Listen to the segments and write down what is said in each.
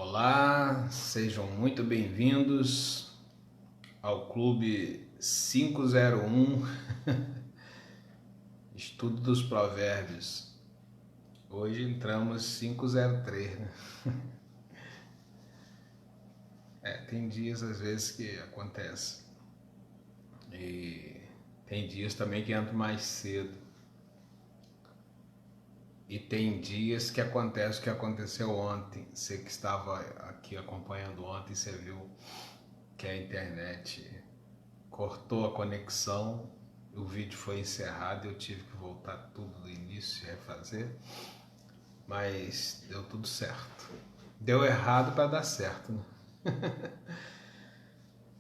Olá, sejam muito bem-vindos ao Clube 501, Estudo dos Provérbios. Hoje entramos 503, né? Tem dias às vezes que acontece. E tem dias também que entro mais cedo. E tem dias que acontece o que aconteceu ontem. Você que estava aqui acompanhando ontem, você viu que a internet cortou a conexão, o vídeo foi encerrado e eu tive que voltar tudo do início e refazer. Mas deu tudo certo. Deu errado para dar certo, né?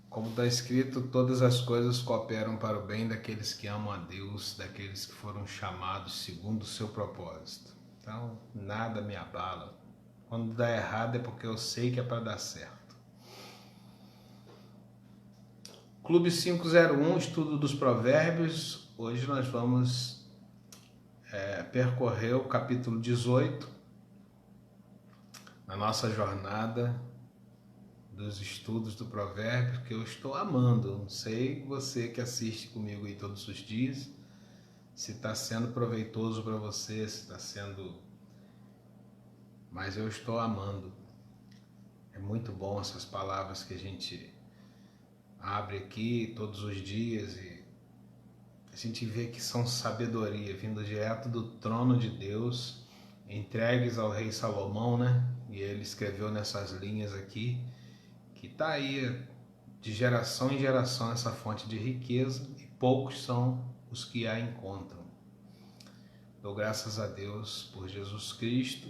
Como está escrito, todas as coisas cooperam para o bem daqueles que amam a Deus, daqueles que foram chamados segundo o seu propósito. Então, nada me abala. Quando dá errado é porque eu sei que é para dar certo. Clube 501, Estudo dos Provérbios. Hoje nós vamos percorrer o capítulo 18 na nossa jornada dos estudos do provérbio, que eu estou amando. Não sei você que assiste comigo aí todos os dias, se está sendo proveitoso para você, se está sendo... Mas eu estou amando. É muito bom essas palavras que a gente abre aqui todos os dias e a gente vê que são sabedoria, vindo direto do trono de Deus, entregues ao rei Salomão, né? E ele escreveu nessas linhas aqui, que está aí de geração em geração essa fonte de riqueza e poucos são os que a encontram. Dou graças a Deus por Jesus Cristo,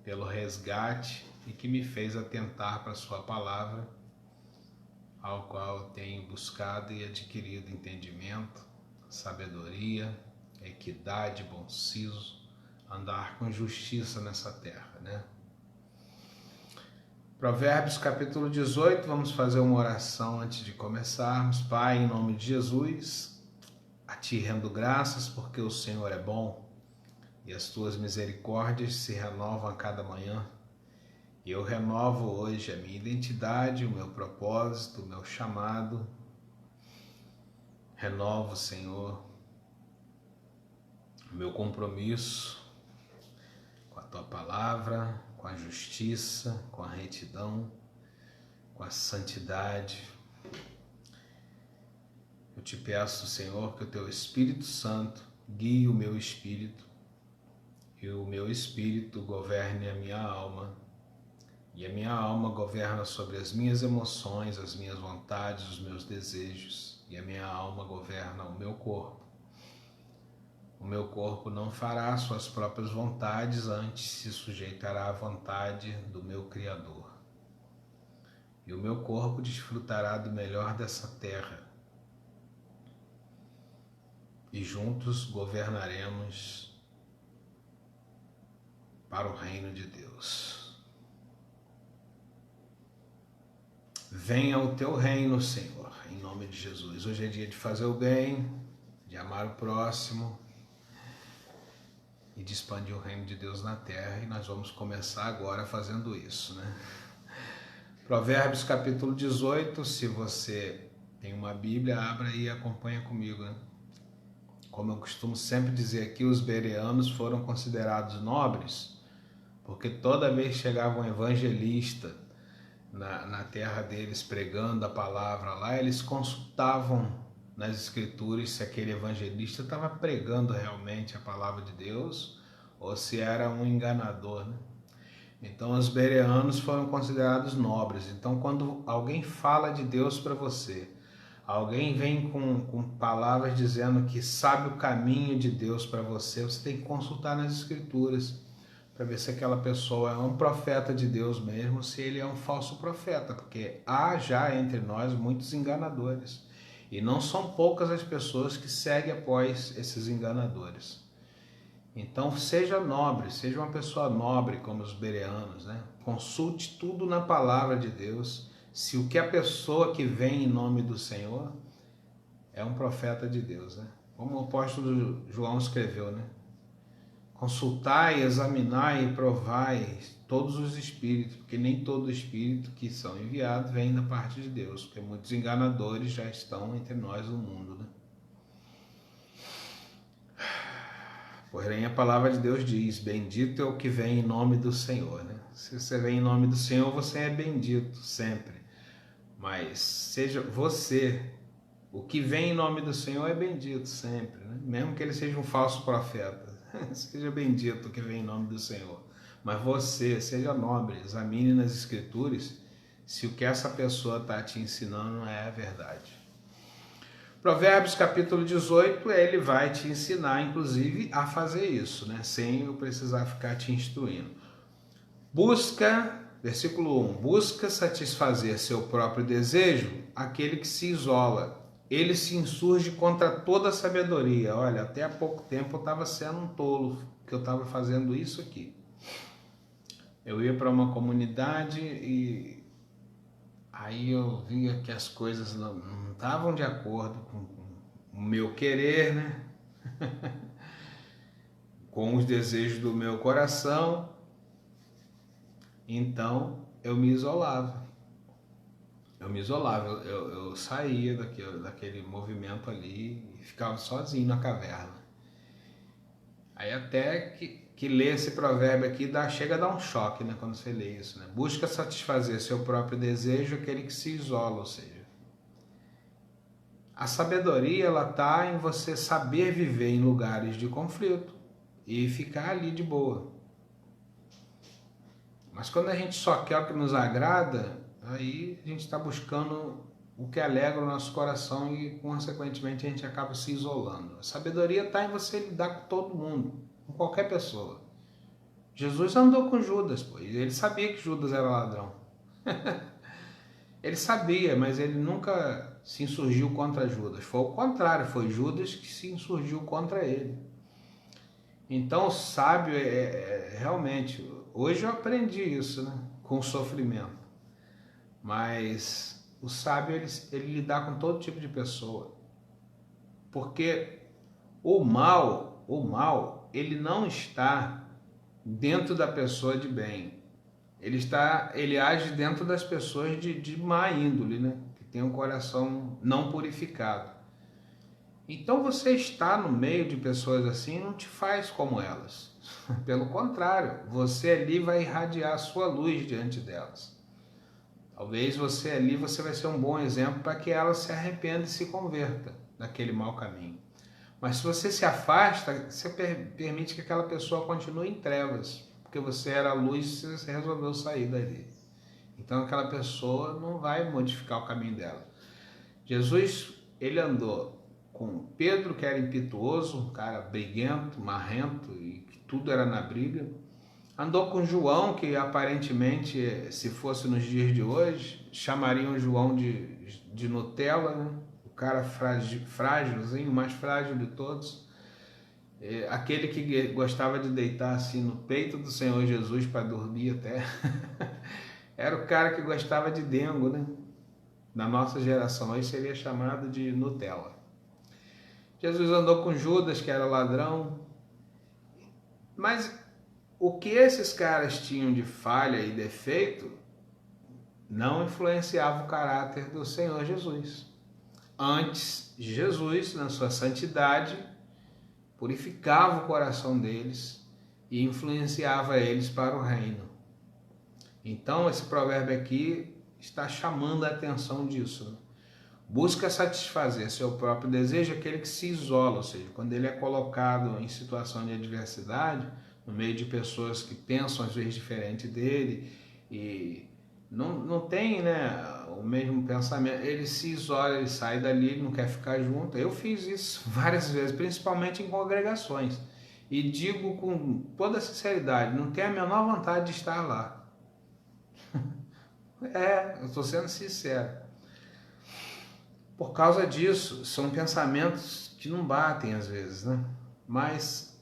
pelo resgate e que me fez atentar para a sua palavra, ao qual eu tenho buscado e adquirido entendimento, sabedoria, equidade, bom siso, andar com justiça nessa terra, né? Provérbios capítulo 18, vamos fazer uma oração antes de começarmos. Pai, em nome de Jesus, a Ti rendo graças porque o Senhor é bom e as Tuas misericórdias se renovam a cada manhã. E eu renovo hoje a minha identidade, o meu propósito, o meu chamado. Renovo, Senhor, o meu compromisso com a Tua palavra, com a justiça, com a retidão, com a santidade. Eu te peço, Senhor, que o Teu Espírito Santo guie o meu espírito e o meu espírito governe a minha alma e a minha alma governa sobre as minhas emoções, as minhas vontades, os meus desejos e a minha alma governa o meu corpo. O meu corpo não fará suas próprias vontades, antes se sujeitará à vontade do meu Criador. E o meu corpo desfrutará do melhor dessa terra. E juntos governaremos para o reino de Deus. Venha o Teu reino, Senhor, em nome de Jesus. Hoje é dia de fazer o bem, de amar o próximo e de expandir o reino de Deus na terra, e nós vamos começar agora fazendo isso, né? Provérbios capítulo 18, se você tem uma Bíblia, abra aí e acompanha comigo, né? Como eu costumo sempre dizer aqui, os bereanos foram considerados nobres, porque toda vez que chegava um evangelista na terra deles pregando a palavra lá, eles consultavam nas escrituras se aquele evangelista estava pregando realmente a palavra de Deus ou se era um enganador, né? Então os bereanos foram considerados nobres. Então quando alguém fala de Deus para você, alguém vem com palavras dizendo que sabe o caminho de Deus para você, você tem que consultar nas escrituras para ver se aquela pessoa é um profeta de Deus mesmo, se ele é um falso profeta, porque há já entre nós muitos enganadores. E não são poucas as pessoas que seguem após esses enganadores. Então seja nobre, seja uma pessoa nobre como os bereanos, né? Consulte tudo na palavra de Deus, se o que a pessoa que vem em nome do Senhor é um profeta de Deus, né? Como o apóstolo João escreveu, né? consultai, examinai e provai todos os espíritos, porque nem todo espírito que são enviados vem da parte de Deus, porque muitos enganadores já estão entre nós no mundo, né? Porém, a palavra de Deus diz: bendito é o que vem em nome do Senhor, né? Se você vem em nome do Senhor, você é bendito sempre. Mas seja você, o que vem em nome do Senhor é bendito sempre, né? Mesmo que ele seja um falso profeta. Seja bendito o que vem em nome do Senhor. Mas você, seja nobre, examine nas Escrituras se o que essa pessoa está te ensinando não é a verdade. Provérbios capítulo 18, ele vai te ensinar, inclusive, a fazer isso, né? Sem eu precisar ficar te instruindo. Busca, versículo 1, busca satisfazer seu próprio desejo aquele que se isola. Ele se insurge contra toda a sabedoria. Olha, até há pouco tempo eu estava sendo um tolo, que eu estava fazendo isso aqui. Eu ia para uma comunidade e aí eu via que as coisas não estavam de acordo com o meu querer, né? Com os desejos do meu coração. Então eu me isolava. Eu saía daquele movimento ali e ficava sozinho na caverna. Aí até que ler esse provérbio aqui chega a dar um choque, né, quando você lê isso, né? Busca satisfazer seu próprio desejo aquele que se isola, ou seja, a sabedoria ela está em você saber viver em lugares de conflito e ficar ali de boa. Mas quando a gente só quer o que nos agrada, aí a gente está buscando o que alegra o nosso coração e, consequentemente, a gente acaba se isolando. A sabedoria está em você lidar com todo mundo, com qualquer pessoa. Jesus andou com Judas, pois ele sabia que Judas era ladrão. Ele sabia, mas ele nunca se insurgiu contra Judas. Foi o contrário, foi Judas que se insurgiu contra ele. Então, o sábio realmente... Hoje eu aprendi isso, né? Com o sofrimento. Mas o sábio, ele lida com todo tipo de pessoa. Porque o mal, ele não está dentro da pessoa de bem. Ele age dentro das pessoas de má índole, né? Que tem um coração não purificado. Então você estar no meio de pessoas assim não te faz como elas. Pelo contrário, você ali vai irradiar a sua luz diante delas. Talvez você ali vai ser um bom exemplo para que elas se arrependam e se converta daquele mau caminho. Mas se você se afasta, você permite que aquela pessoa continue em trevas, porque você era a luz e você resolveu sair dali. Então aquela pessoa não vai modificar o caminho dela. Jesus, ele andou com Pedro, que era impetuoso, um cara briguento, marrento, e que tudo era na briga. Andou com João, que aparentemente, se fosse nos dias de hoje, chamariam João de Nutella, né? O cara frágilzinho, o mais frágil de todos. Aquele que gostava de deitar assim no peito do Senhor Jesus para dormir até. Era o cara que gostava de dengo, né? Na nossa geração, aí seria chamado de Nutella. Jesus andou com Judas, que era ladrão. Mas o que esses caras tinham de falha e defeito não influenciava o caráter do Senhor Jesus. Antes, Jesus, na sua santidade, purificava o coração deles e influenciava eles para o reino. Então, esse provérbio aqui está chamando a atenção disso. Busca satisfazer seu próprio desejo aquele que se isola, ou seja, quando ele é colocado em situação de adversidade, no meio de pessoas que pensam às vezes diferente dele e não tem, né, o mesmo pensamento, ele se isola, ele sai dali, ele não quer ficar junto. Eu fiz isso várias vezes, principalmente em congregações, e digo com toda sinceridade, não tenho a menor vontade de estar lá. Eu estou sendo sincero. Por causa disso, são pensamentos que não batem às vezes, né? Mas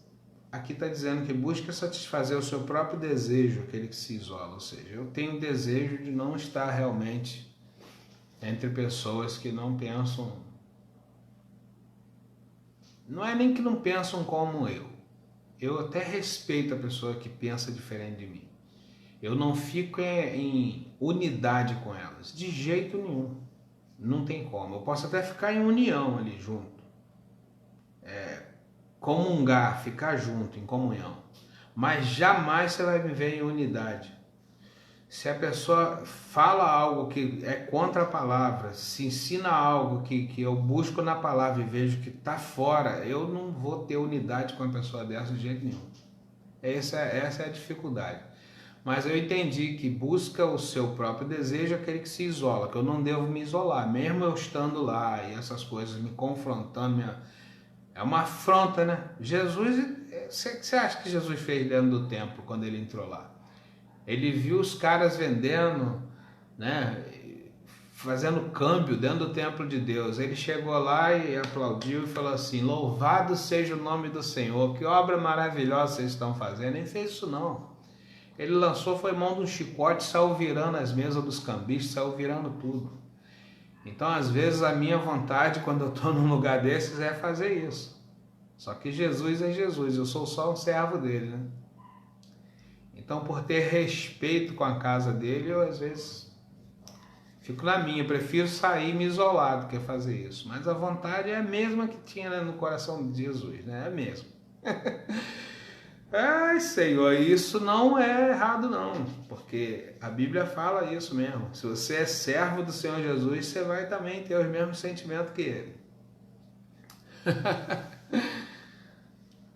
aqui está dizendo que busca satisfazer o seu próprio desejo, aquele que se isola. Ou seja, eu tenho desejo de não estar realmente entre pessoas que não pensam... Não é nem que não pensam como eu. eu até respeito a pessoa que pensa diferente de mim. Eu não fico em unidade com elas, de jeito nenhum. Não tem como. Eu posso até ficar em união ali junto. Comungar, ficar junto, em comunhão. Mas jamais você vai me ver em unidade. Se a pessoa fala algo que é contra a palavra, se ensina algo que eu busco na palavra e vejo que está fora, eu não vou ter unidade com a pessoa dessa de jeito nenhum. Essa é a dificuldade. Mas eu entendi que busca o seu próprio desejo aquele que se isola, que eu não devo me isolar, mesmo eu estando lá e essas coisas me confrontando, é uma afronta, né? Jesus, você acha que Jesus fez dentro do templo quando ele entrou lá? Ele viu os caras vendendo, né, fazendo câmbio dentro do templo de Deus. Ele chegou lá e aplaudiu e falou assim: louvado seja o nome do Senhor, que obra maravilhosa vocês estão fazendo. Nem fez isso não. Ele lançou, foi mão de um chicote, saiu virando as mesas dos cambistas, saiu virando tudo. Então, às vezes, a minha vontade, quando eu estou num lugar desses, é fazer isso. Só que Jesus é Jesus, eu sou só um servo dele, né? Então, por ter respeito com a casa dele, eu, às vezes, fico na minha. Prefiro sair me isolar do que fazer isso. Mas a vontade é a mesma que tinha, né, no coração de Jesus, né? É a mesma. Ai, Senhor, isso não é errado não, porque a Bíblia fala isso mesmo. Se você é servo do Senhor Jesus, você vai também ter os mesmos sentimentos que ele.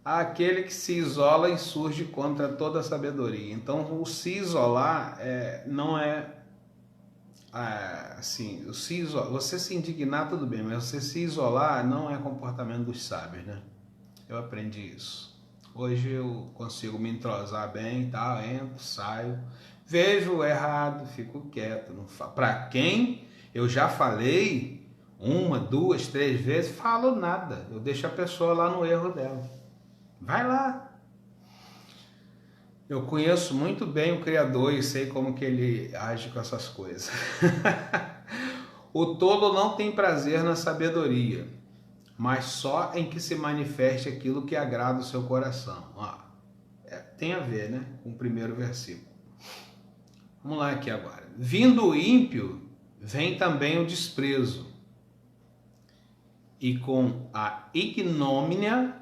Aquele que se isola insurge contra toda a sabedoria. Então, o se isolar não é assim, você se indignar tudo bem, mas você se isolar não é comportamento dos sábios, né? Eu aprendi isso. Hoje eu consigo me entrosar bem, tá? Entro, saio, vejo o errado, fico quieto. Para quem eu já falei 1, 2, 3 vezes, falo nada. Eu deixo a pessoa lá no erro dela. Vai lá. Eu conheço muito bem o Criador e sei como que ele age com essas coisas. O tolo não tem prazer na sabedoria, mas só em que se manifeste aquilo que agrada o seu coração. Tem a ver, né, com o primeiro versículo. Vamos lá aqui agora. Vindo o ímpio, vem também o desprezo. E com a ignomínia,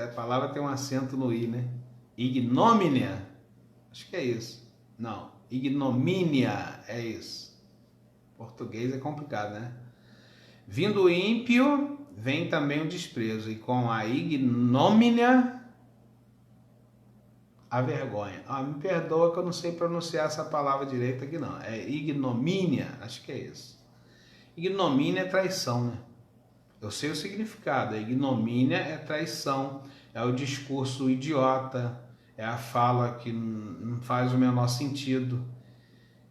a palavra tem um acento no i, né? Ignomínia, acho que é isso. Não, ignomínia é isso. Português é complicado, né? Vindo o ímpio, vem também o desprezo, e com a ignomínia, a vergonha. Me perdoa que eu não sei pronunciar essa palavra direito aqui não. É ignomínia, acho que é isso. Ignomínia é traição, né? Eu sei o significado. A ignomínia é traição, é o discurso idiota, é a fala que não faz o menor sentido.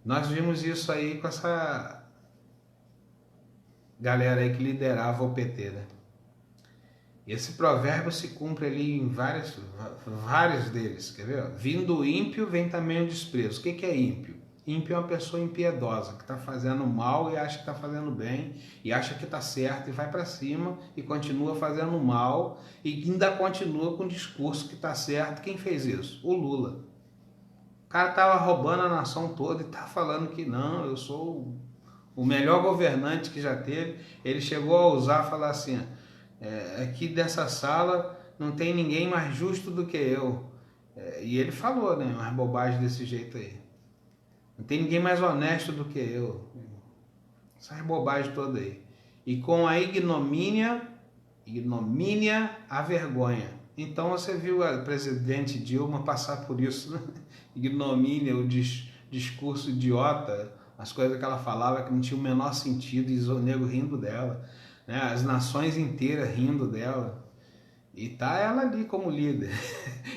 Nós vimos isso aí com essa galera aí que liderava o PT, né? E esse provérbio se cumpre ali em vários deles, quer ver? Vindo o ímpio, vem também o desprezo. O que é ímpio? Ímpio é uma pessoa impiedosa, que está fazendo mal e acha que está fazendo bem, e acha que está certo, e vai para cima, e continua fazendo mal, e ainda continua com o discurso que está certo. Quem fez isso? O Lula. O cara estava roubando a nação toda e está falando que não, eu sou o melhor governante que já teve. Ele chegou a ousar falar assim: aqui dessa sala não tem ninguém mais justo do que eu. E ele falou, né, umas bobagens desse jeito aí. Não tem ninguém mais honesto do que eu. Essas bobagens todas aí. E com a ignomínia, a vergonha. Então você viu a presidente Dilma passar por isso, né? Ignomínia, o discurso idiota, as coisas que ela falava que não tinha o menor sentido, e o nego rindo dela, né? As nações inteiras rindo dela. E tá ela ali como líder.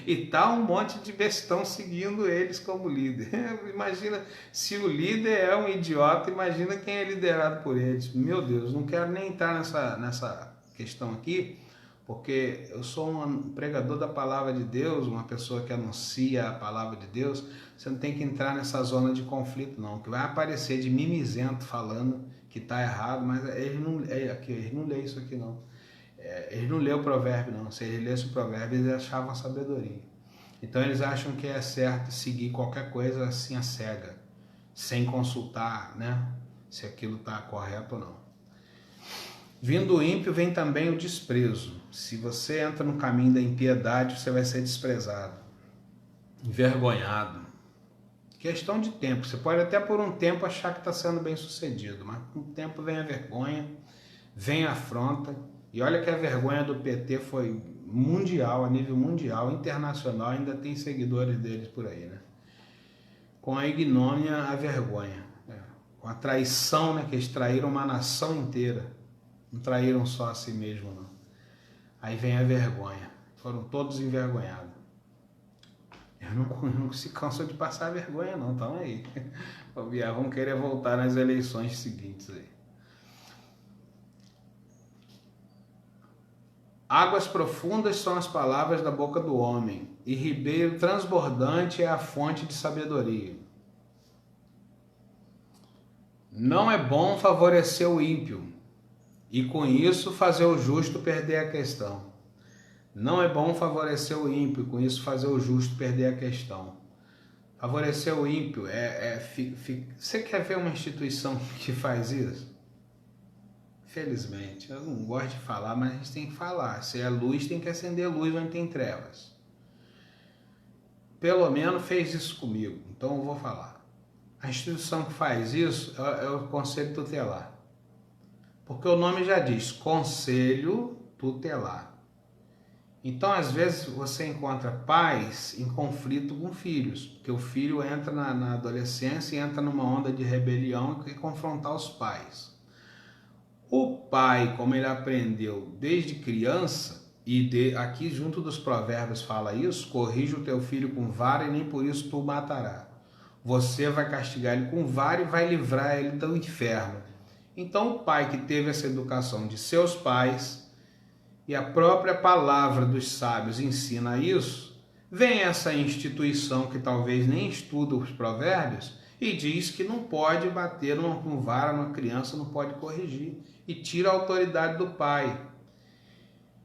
E tá um monte de bestão seguindo eles como líder. Imagina, se o líder é um idiota, imagina quem é liderado por eles. Meu Deus, não quero nem entrar nessa questão aqui, porque eu sou um pregador da palavra de Deus, uma pessoa que anuncia a palavra de Deus. Você não tem que entrar nessa zona de conflito não, que vai aparecer de mimizento falando que tá errado, mas eles não lêem isso aqui não. Eles não lêem o provérbio, não. Se eles lessem o provérbio, eles achavam sabedoria. Então eles acham que é certo seguir qualquer coisa assim a cega, sem consultar, né, se aquilo está correto ou não. Vindo o ímpio vem também o desprezo. Se você entra no caminho da impiedade, você vai ser desprezado, envergonhado. Questão de tempo. Você pode até por um tempo achar que está sendo bem sucedido, mas com o tempo vem a vergonha, vem a afronta. E olha que a vergonha do PT foi mundial, a nível mundial, internacional, ainda tem seguidores deles por aí, né? Com a ignomínia, a vergonha. Com a traição, né? Que eles traíram uma nação inteira. Não traíram só a si mesmo, não. Aí vem a vergonha. Foram todos envergonhados. Eu não se cansam de passar vergonha, não. Então aí. Vão querer voltar nas eleições seguintes aí. Águas profundas são as palavras da boca do homem, e ribeiro transbordante é a fonte de sabedoria. Não é bom favorecer o ímpio, e com isso fazer o justo perder a questão. Não é bom favorecer o ímpio, e com isso fazer o justo perder a questão. Favorecer o ímpio Você quer ver uma instituição que faz isso? Felizmente, eu não gosto de falar, mas a gente tem que falar. Se é luz, tem que acender luz onde tem trevas. Pelo menos fez isso comigo, então eu vou falar. A instituição que faz isso é o Conselho Tutelar. Porque o nome já diz, Conselho Tutelar. Então, às vezes, você encontra pais em conflito com filhos, porque o filho entra na adolescência e entra numa onda de rebelião e quer confrontar os pais. O pai, como ele aprendeu desde criança, aqui junto dos provérbios fala isso, corrige o teu filho com vara e nem por isso tu o matará. Você vai castigar ele com vara e vai livrar ele do inferno. Então o pai que teve essa educação de seus pais, e a própria palavra dos sábios ensina isso, vem essa instituição que talvez nem estuda os provérbios e diz que não pode bater com vara numa criança, não pode corrigir. E tira a autoridade do pai.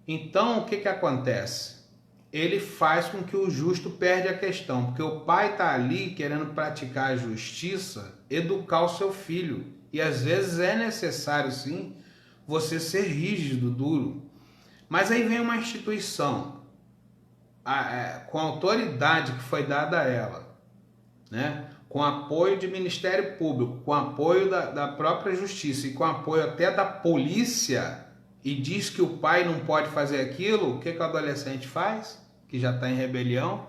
Então, o que acontece? Ele faz com que o justo perde a questão, porque o pai está ali querendo praticar a justiça, educar o seu filho. E às vezes é necessário, sim, você ser rígido, duro. Mas aí vem uma instituição, com a autoridade que foi dada a ela, né? Com apoio de Ministério Público, com apoio da própria Justiça e com apoio até da polícia, e diz que o pai não pode fazer aquilo, o que o adolescente faz? Que já está em rebelião,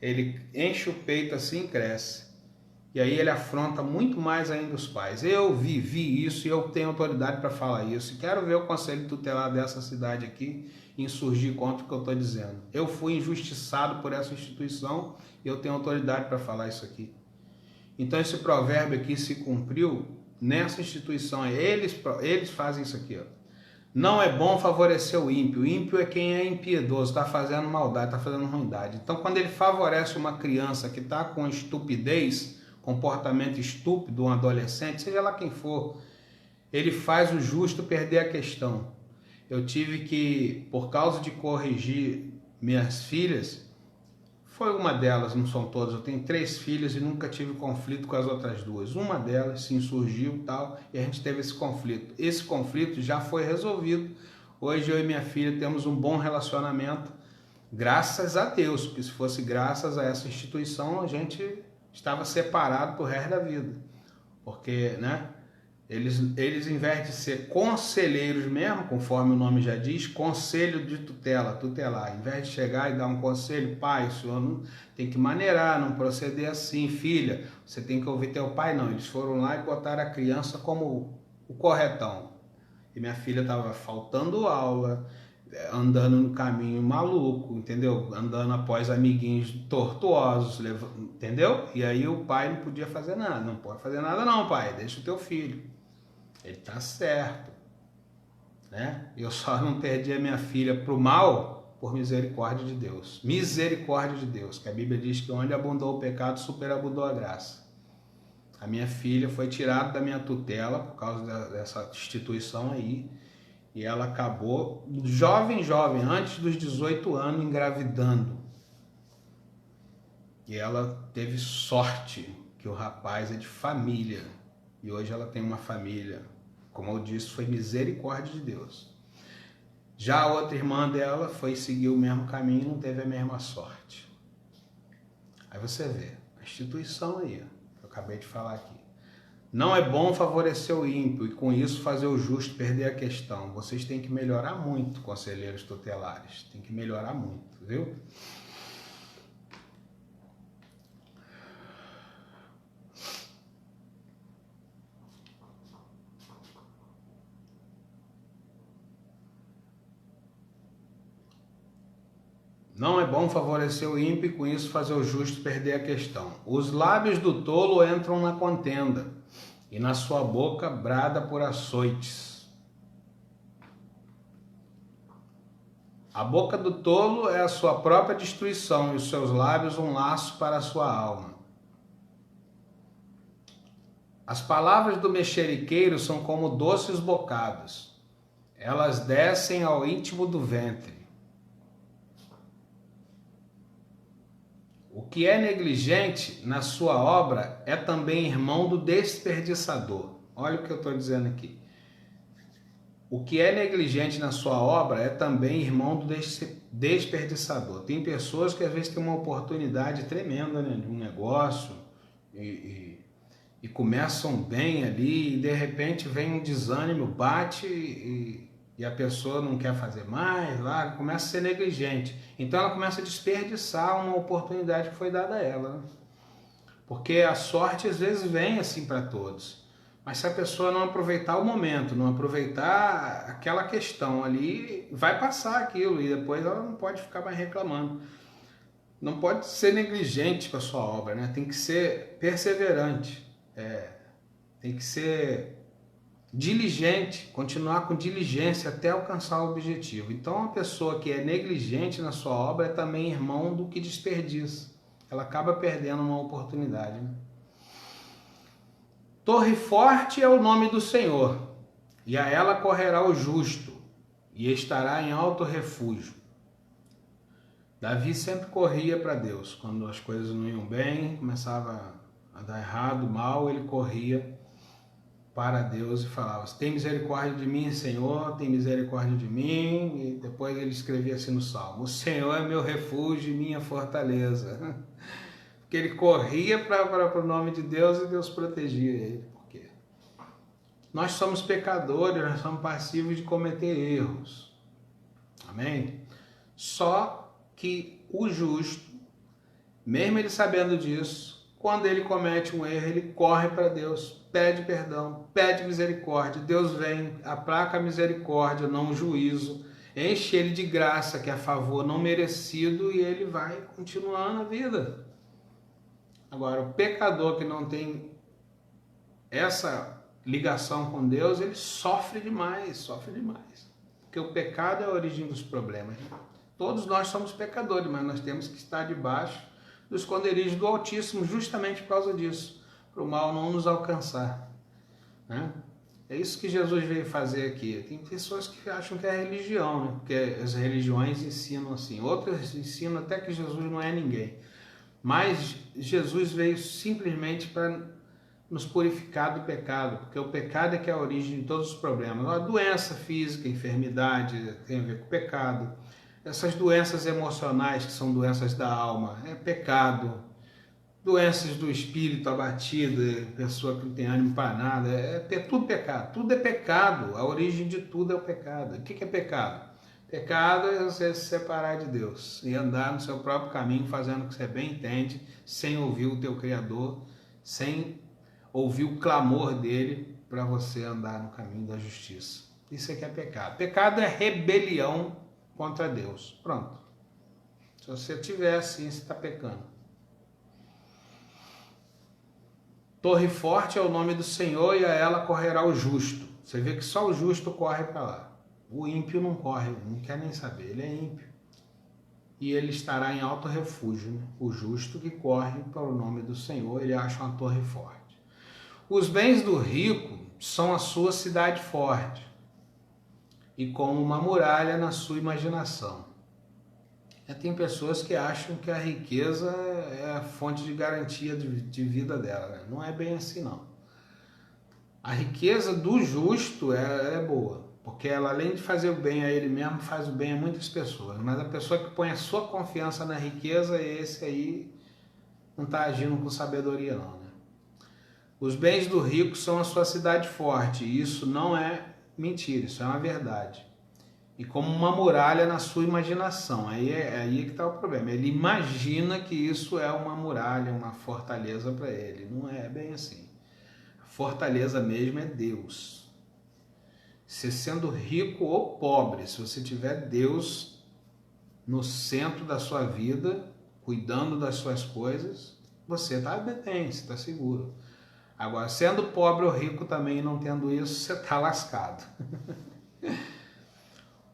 ele enche o peito assim e cresce. E aí ele afronta muito mais ainda os pais. Eu vivi isso e eu tenho autoridade para falar isso. E quero ver o Conselho Tutelar dessa cidade aqui insurgir contra o que eu estou dizendo. Eu fui injustiçado por essa instituição e eu tenho autoridade para falar isso aqui. Então esse provérbio aqui se cumpriu nessa instituição. Eles fazem isso aqui. Ó. Não é bom favorecer o ímpio. O ímpio é quem é impiedoso, está fazendo maldade, está fazendo ruindade. Então quando ele favorece uma criança que está com estupidez, comportamento estúpido, um adolescente, seja lá quem for, ele faz o justo perder a questão. Eu tive que, por causa de corrigir minhas filhas, foi uma delas, não são todas, eu tenho 3 filhas e nunca tive conflito com as outras 2. Uma delas se insurgiu e tal, e a gente teve esse conflito. Esse conflito já foi resolvido. Hoje eu e minha filha temos um bom relacionamento, graças a Deus, porque se fosse graças a essa instituição, a gente estava separado pro resto da vida. Porque, né, eles em vez de ser conselheiros mesmo, conforme o nome já diz, conselho de tutelar, em vez de chegar e dar um conselho, pai, o senhor não tem que maneirar, não proceder assim, filha, você tem que ouvir teu pai, não. Eles foram lá e botaram a criança como o corretão. E minha filha estava faltando aula, andando no caminho maluco, entendeu? Andando após amiguinhos tortuosos, entendeu? E aí o pai não podia fazer nada. Não pode fazer nada não, pai, deixa o teu filho. Ele tá certo, né? Eu só não perdi a minha filha pro mal por misericórdia de Deus. Misericórdia de Deus, que a Bíblia diz que onde abundou o pecado, superabundou a graça. A minha filha foi tirada da minha tutela por causa dessa instituição aí. e ela acabou jovem, antes dos 18 anos, engravidando. E ela teve sorte que o rapaz é de família, e hoje ela tem uma família. Como eu disse, foi misericórdia de Deus. Já a outra irmã dela foi seguir o mesmo caminho e não teve a mesma sorte. Aí você vê, a instituição aí, que eu acabei de falar aqui. Não é bom favorecer o ímpio e com isso fazer o justo perder a questão. Vocês têm que melhorar muito, conselheiros tutelares. Tem que melhorar muito, viu? Não é bom favorecer o ímpio e com isso fazer o justo perder a questão. Os lábios do tolo entram na contenda e na sua boca brada por açoites. A boca do tolo é a sua própria destruição e os seus lábios um laço para a sua alma. As palavras do mexeriqueiro são como doces bocados. Elas descem ao íntimo do ventre. O que é negligente na sua obra é também irmão do desperdiçador. Olha o que eu estou dizendo aqui. O que é negligente na sua obra é também irmão do desperdiçador. Tem pessoas que às vezes têm uma oportunidade tremenda, né, de um negócio e começam bem ali e de repente vem um desânimo, bate e a pessoa não quer fazer mais, lá começa a ser negligente. Então ela começa a desperdiçar uma oportunidade que foi dada a ela. Né? Porque a sorte às vezes vem assim para todos. Mas se a pessoa não aproveitar o momento, não aproveitar aquela questão ali, vai passar aquilo e depois ela não pode ficar mais reclamando. Não pode ser negligente com a sua obra, né? Tem que ser perseverante, tem que ser diligente, continuar com diligência até alcançar o objetivo. Então, uma pessoa que é negligente na sua obra é também irmão do que desperdiça. Ela acaba perdendo uma oportunidade. Né? Torre forte é o nome do Senhor, e a ela correrá o justo, e estará em alto refúgio. Davi sempre corria para Deus. Quando as coisas não iam bem, começava a dar errado, mal, ele corria para Deus e falava: tem misericórdia de mim, Senhor, tem misericórdia de mim. E depois ele escrevia assim no Salmo: o Senhor é meu refúgio e minha fortaleza. Porque ele corria para o nome de Deus e Deus protegia ele. Por quê? Nós somos pecadores, nós somos passivos de cometer erros. Amém? Só que o justo, mesmo ele sabendo disso, quando ele comete um erro, ele corre para Deus, pede perdão, pede misericórdia. Deus vem, aplaca a misericórdia, não o juízo, enche ele de graça, que é a favor não merecido, e ele vai continuando a vida. Agora, o pecador que não tem essa ligação com Deus, ele sofre demais. Porque o pecado é a origem dos problemas. Todos nós somos pecadores, mas nós temos que estar debaixo do esconderijo do Altíssimo, justamente por causa disso, para o mal não nos alcançar. Né? É isso que Jesus veio fazer aqui. Tem pessoas que acham que é religião, né? Porque as religiões ensinam assim, outras ensinam até que Jesus não é ninguém. Mas Jesus veio simplesmente para nos purificar do pecado, porque o pecado é que é a origem de todos os problemas. A doença física, a enfermidade tem a ver com o pecado. Essas doenças emocionais, que são doenças da alma, é pecado. Doenças do espírito abatido, pessoa que não tem ânimo para nada, é tudo pecado. Tudo é pecado, a origem de tudo é o pecado. O que é pecado? Pecado é você se separar de Deus e andar no seu próprio caminho, fazendo o que você bem entende, sem ouvir o teu Criador, sem ouvir o clamor dele para você andar no caminho da justiça. Isso é que é pecado. Pecado é rebelião contra Deus. Pronto. Se você tiver assim, você está pecando. Torre forte é o nome do Senhor e a ela correrá o justo. Você vê que só o justo corre para lá. O ímpio não corre, não quer nem saber, ele é ímpio. E ele estará em alto refúgio. Né? O justo que corre para o nome do Senhor, ele acha uma torre forte. Os bens do rico são a sua cidade forte. e como uma muralha na sua imaginação. Tem pessoas que acham que a riqueza é a fonte de garantia de vida dela, né? Não é bem assim, não. A riqueza do justo é boa, porque ela, além de fazer o bem a ele mesmo, faz o bem a muitas pessoas. Mas a pessoa que põe a sua confiança na riqueza, esse aí não está agindo com sabedoria, não, né? Os bens do rico são a sua cidade forte, e isso não é mentira, isso é uma verdade. E como uma muralha na sua imaginação. Aí que está o problema. Ele imagina que isso é uma muralha, uma fortaleza para ele. Não é bem assim. A fortaleza mesmo é Deus. Você sendo rico ou pobre, se você tiver Deus no centro da sua vida, cuidando das suas coisas, você está bem, você está seguro. Agora, sendo pobre ou rico também, não tendo isso, você está lascado.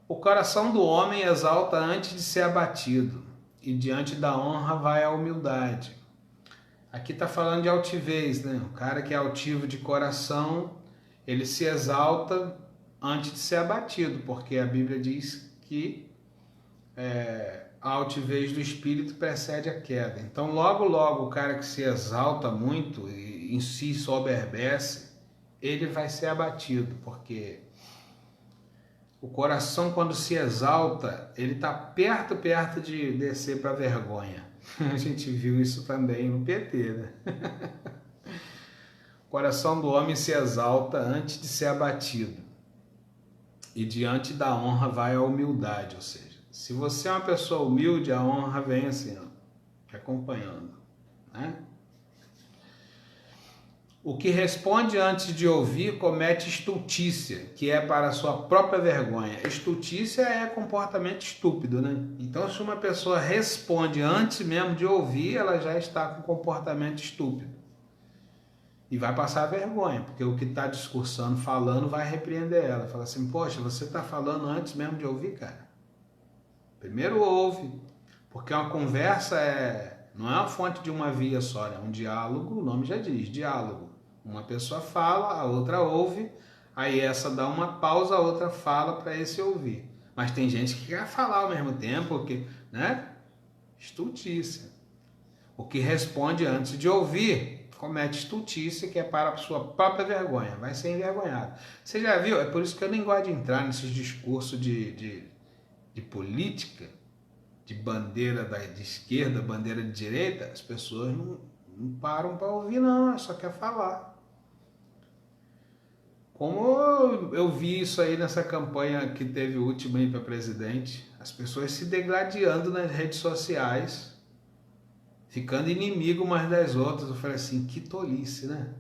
O coração do homem exalta antes de ser abatido, e diante da honra vai a humildade. Aqui está falando de altivez, né? O cara que é altivo de coração, ele se exalta antes de ser abatido, porque a Bíblia diz que a altivez do espírito precede a queda. Então, logo, logo, o cara que se exalta muito e em si soberbece, ele vai ser abatido, porque o coração, quando se exalta, ele está perto de descer para a vergonha. A gente viu isso também no PT, né? O coração do homem se exalta antes de ser abatido. E diante da honra vai a humildade, ou seja, se você é uma pessoa humilde, a honra vem assim, ó, acompanhando, né? O que responde antes de ouvir comete estultícia, que é para a sua própria vergonha. Estultícia é comportamento estúpido, né? Então, se uma pessoa responde antes mesmo de ouvir, ela já está com comportamento estúpido. E vai passar vergonha, porque o que está discursando, falando, vai repreender ela. Fala assim, poxa, você está falando antes mesmo de ouvir, cara? Primeiro ouve, porque uma conversa não é uma fonte de uma via só, é um diálogo, o nome já diz, diálogo. Uma pessoa fala, a outra ouve, aí essa dá uma pausa, a outra fala para esse ouvir. Mas tem gente que quer falar ao mesmo tempo, né? Estultícia. O que responde antes de ouvir comete estultícia, que é para a sua própria vergonha, vai ser envergonhado. Você já viu? É por isso que eu nem gosto de entrar nesses discursos de política, de bandeira de esquerda, bandeira de direita. As pessoas não param para ouvir, não, só quer falar. Como eu vi isso aí nessa campanha que teve última aí para presidente, as pessoas se degladiando nas redes sociais, ficando inimigo umas das outras. Eu falei assim, que tolice, né?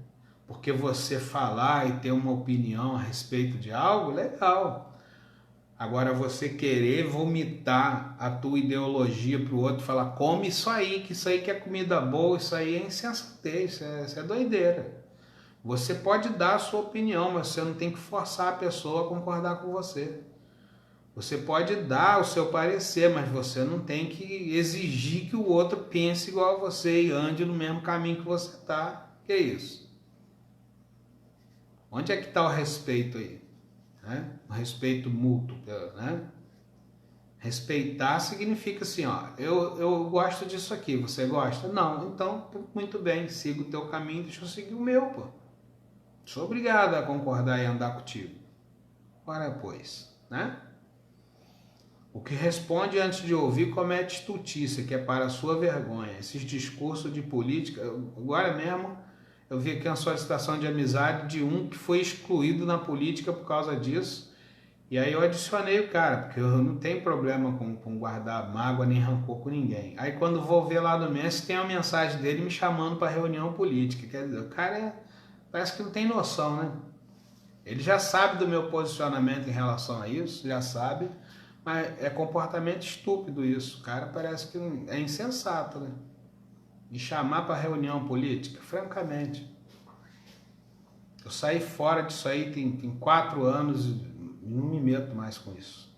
Porque você falar e ter uma opinião a respeito de algo, legal. Agora você querer vomitar a tua ideologia para o outro, falar, come isso aí que é comida boa, isso aí é insensatez, isso é doideira. Você pode dar a sua opinião, mas você não tem que forçar a pessoa a concordar com você. Você pode dar o seu parecer, mas você não tem que exigir que o outro pense igual a você e ande no mesmo caminho que você está. Que isso? Onde é que está o respeito aí? Né? O respeito mútuo, né? Respeitar significa assim, ó, eu gosto disso aqui, você gosta? Não, então muito bem, siga o teu caminho, deixa eu seguir o meu, pô. Sou obrigado a concordar e andar contigo. Ora, pois, né? O que responde antes de ouvir comete estultícia, que é para a sua vergonha. Esses discursos de política, agora mesmo eu vi aqui uma solicitação de amizade de um que foi excluído na política por causa disso. E aí eu adicionei o cara, porque eu não tenho problema com guardar mágoa nem rancor com ninguém. Aí quando vou ver lá no Messi, tem uma mensagem dele me chamando para reunião política. Quer dizer, o cara parece que não tem noção, né? Ele já sabe do meu posicionamento em relação a isso, já sabe, mas é comportamento estúpido isso. O cara parece que é insensato, né? De chamar para reunião política, francamente. Eu saí fora disso aí tem 4 anos e não me meto mais com isso.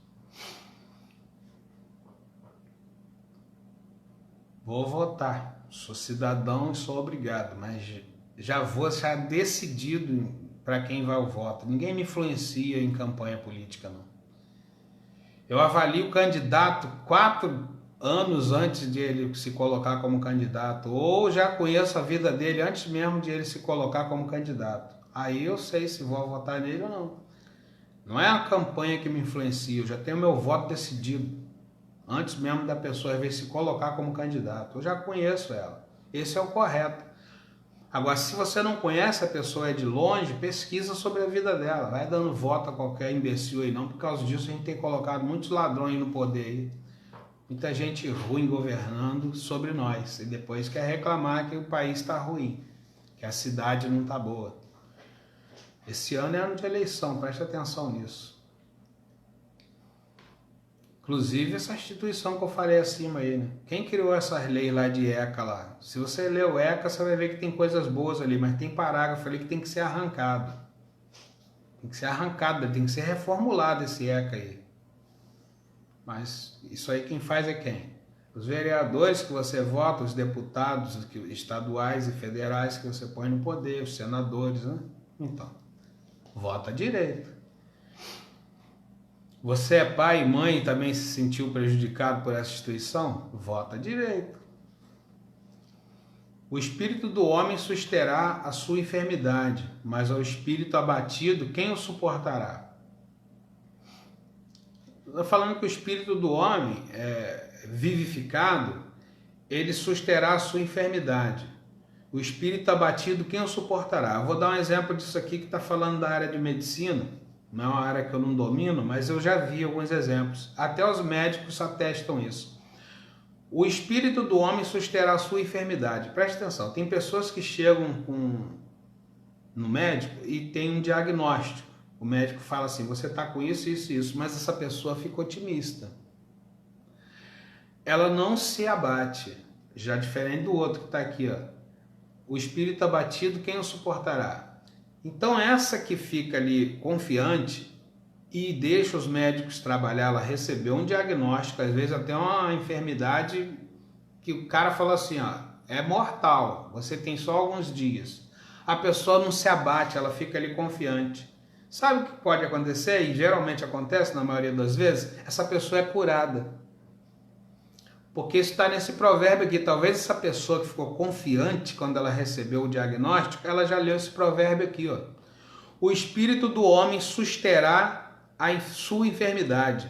Vou votar, sou cidadão e sou obrigado, mas já vou já decidido para quem vai ao voto. Ninguém me influencia em campanha política, não. Eu avalio o candidato 4 anos antes de ele se colocar como candidato, ou já conheço a vida dele antes mesmo de ele se colocar como candidato. Aí eu sei se vou votar nele ou não. Não é a campanha que me influencia, eu já tenho meu voto decidido antes mesmo da pessoa às vezes se colocar como candidato. Eu já conheço ela. Esse é o correto. Agora, se você não conhece a pessoa de longe, pesquisa sobre a vida dela. Vai dando voto a qualquer imbecil aí não. Por causa disso a gente tem colocado muitos ladrões no poder aí. Muita gente ruim governando sobre nós. E depois quer reclamar que o país está ruim. Que a cidade não está boa. Esse ano é ano de eleição, preste atenção nisso. Inclusive essa instituição que eu falei acima aí, né? Quem criou essas leis lá de ECA lá? Se você ler o ECA, você vai ver que tem coisas boas ali, mas tem parágrafo ali que tem que ser arrancado. Tem que ser arrancado, tem que ser reformulado esse ECA aí. Mas isso aí quem faz é quem? Os vereadores que você vota, os deputados estaduais e federais que você põe no poder, os senadores, né? Então, vota direito. Você é pai e mãe e também se sentiu prejudicado por essa instituição? Vota direito. O espírito do homem susterá a sua enfermidade, mas ao espírito abatido, quem o suportará? Estou falando que o espírito do homem vivificado, ele susterá a sua enfermidade. O espírito abatido, quem o suportará? Eu vou dar um exemplo disso aqui que está falando da área de medicina. Não é uma área que eu não domino, mas eu já vi alguns exemplos. Até os médicos atestam isso. O espírito do homem susterá a sua enfermidade. Preste atenção, tem pessoas que chegam no médico e tem um diagnóstico. O médico fala assim, você está com isso, isso e isso, mas essa pessoa fica otimista. Ela não se abate, já diferente do outro que está aqui, ó. O espírito abatido, quem o suportará? Então essa que fica ali confiante e deixa os médicos trabalhar, ela recebeu um diagnóstico, às vezes até uma enfermidade que o cara fala assim, ó, é mortal, você tem só alguns dias. A pessoa não se abate, ela fica ali confiante. Sabe o que pode acontecer? E geralmente acontece na maioria das vezes, essa pessoa é curada. Porque isso está nesse provérbio aqui. Talvez essa pessoa que ficou confiante quando ela recebeu o diagnóstico, ela já leu esse provérbio aqui, ó. O espírito do homem susterá a sua enfermidade,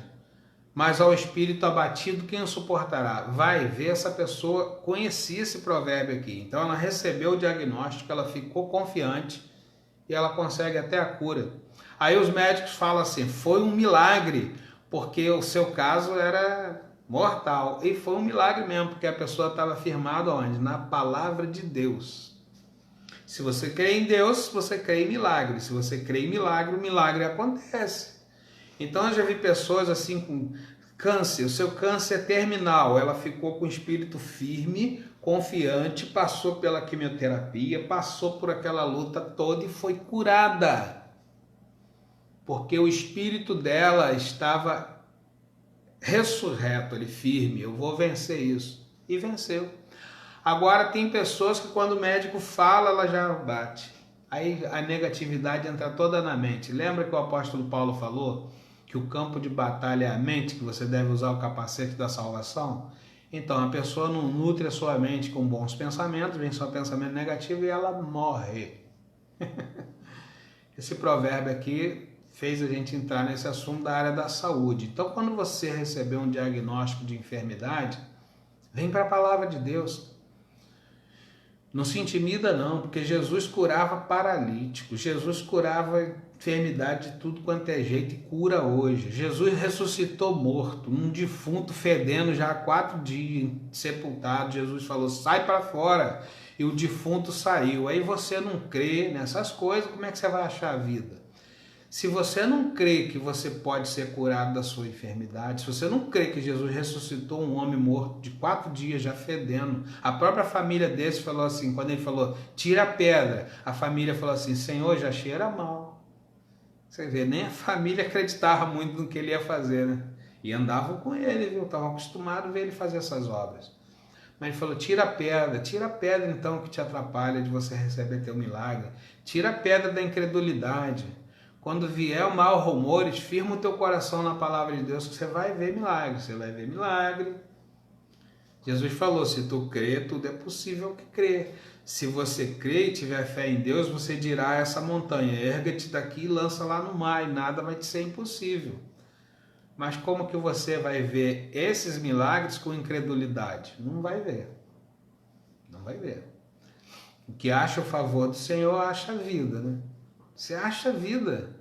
mas ao espírito abatido quem o suportará? Vai ver, essa pessoa conhecia esse provérbio aqui. Então ela recebeu o diagnóstico, ela ficou confiante e ela consegue até a cura. Aí os médicos falam assim, foi um milagre, porque o seu caso era mortal. E foi um milagre mesmo, porque a pessoa estava firmada onde? Na palavra de Deus. Se você crê em Deus, você crê em milagre. Se você crê em milagre, o milagre acontece. Então eu já vi pessoas assim com câncer, o seu câncer é terminal, ela ficou com o espírito firme, confiante, passou pela quimioterapia, passou por aquela luta toda e foi curada. Porque o espírito dela estava ressurreto, ele firme, eu vou vencer isso. E venceu. Agora tem pessoas que quando o médico fala, ela já bate. Aí a negatividade entra toda na mente. Lembra que o apóstolo Paulo falou que o campo de batalha é a mente, que você deve usar o capacete da salvação? Então a pessoa não nutre a sua mente com bons pensamentos, vem só pensamento negativo e ela morre. Esse provérbio aqui fez a gente entrar nesse assunto da área da saúde. Então, quando você receber um diagnóstico de enfermidade, vem para a palavra de Deus. Não se intimida não, porque Jesus curava paralítico, Jesus curava enfermidade de tudo quanto é jeito e cura hoje. Jesus ressuscitou morto, um defunto fedendo já há 4 dias, sepultado. Jesus falou, sai para fora, e o defunto saiu. Aí você não crê nessas coisas, como é que você vai achar a vida? Se você não crê que você pode ser curado da sua enfermidade, se você não crê que Jesus ressuscitou um homem morto de 4 dias já fedendo, a própria família desse falou assim, quando ele falou, tira a pedra, a família falou assim, Senhor, já cheira mal. Você vê, nem a família acreditava muito no que ele ia fazer, né? E andavam com ele, viu? Estavam acostumados a ver ele fazer essas obras. Mas ele falou, tira a pedra então que te atrapalha de você receber teu milagre. Tira a pedra da incredulidade. Quando vier o mau rumores, firma o teu coração na palavra de Deus, que você vai ver milagre, você vai ver milagre. Jesus falou, se tu crê, tudo é possível que crê. Se você crê e tiver fé em Deus, você dirá a essa montanha, erga-te daqui e lança lá no mar, e nada vai te ser impossível. Mas como que você vai ver esses milagres com incredulidade? Não vai ver. Não vai ver. O que acha o favor do Senhor, acha a vida, né? Você acha a vida.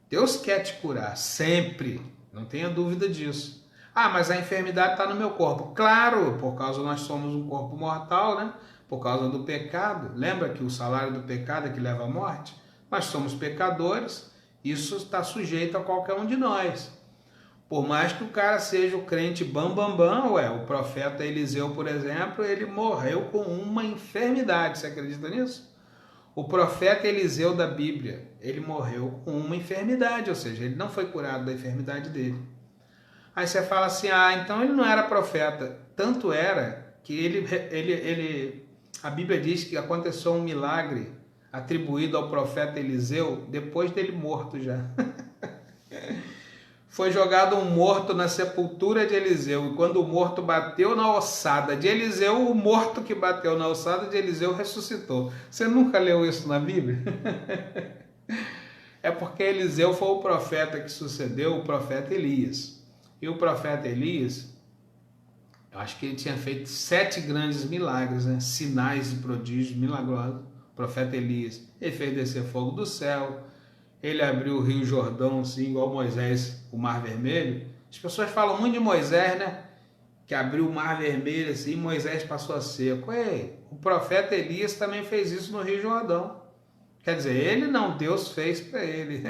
Deus quer te curar, sempre. Não tenha dúvida disso. Ah, mas a enfermidade está no meu corpo. Claro, por causa nós somos um corpo mortal, né? Por causa do pecado. Lembra que o salário do pecado é que leva à morte? Nós somos pecadores, isso está sujeito a qualquer um de nós. Por mais que o cara seja o crente bam, o profeta Eliseu, por exemplo, ele morreu com uma enfermidade. Você acredita nisso? O profeta Eliseu da Bíblia, ele morreu com uma enfermidade, ou seja, ele não foi curado da enfermidade dele. Aí você fala assim, então ele não era profeta. Tanto era que a Bíblia diz que aconteceu um milagre atribuído ao profeta Eliseu depois dele morto já. Foi jogado um morto na sepultura de Eliseu, e quando o morto bateu na ossada de Eliseu, o morto que bateu na ossada de Eliseu ressuscitou. Você nunca leu isso na Bíblia? É porque Eliseu foi o profeta que sucedeu o profeta Elias. E o profeta Elias, eu acho que ele tinha feito 7 grandes milagres, né? Sinais e prodígios milagrosos. O profeta Elias, ele fez descer fogo do céu, ele abriu o rio Jordão, assim, igual Moisés, o Mar Vermelho. As pessoas falam muito de Moisés, né? Que abriu o Mar Vermelho, assim, Moisés passou a seco. Ei, o profeta Elias também fez isso no rio Jordão. Quer dizer, ele não, Deus fez para ele.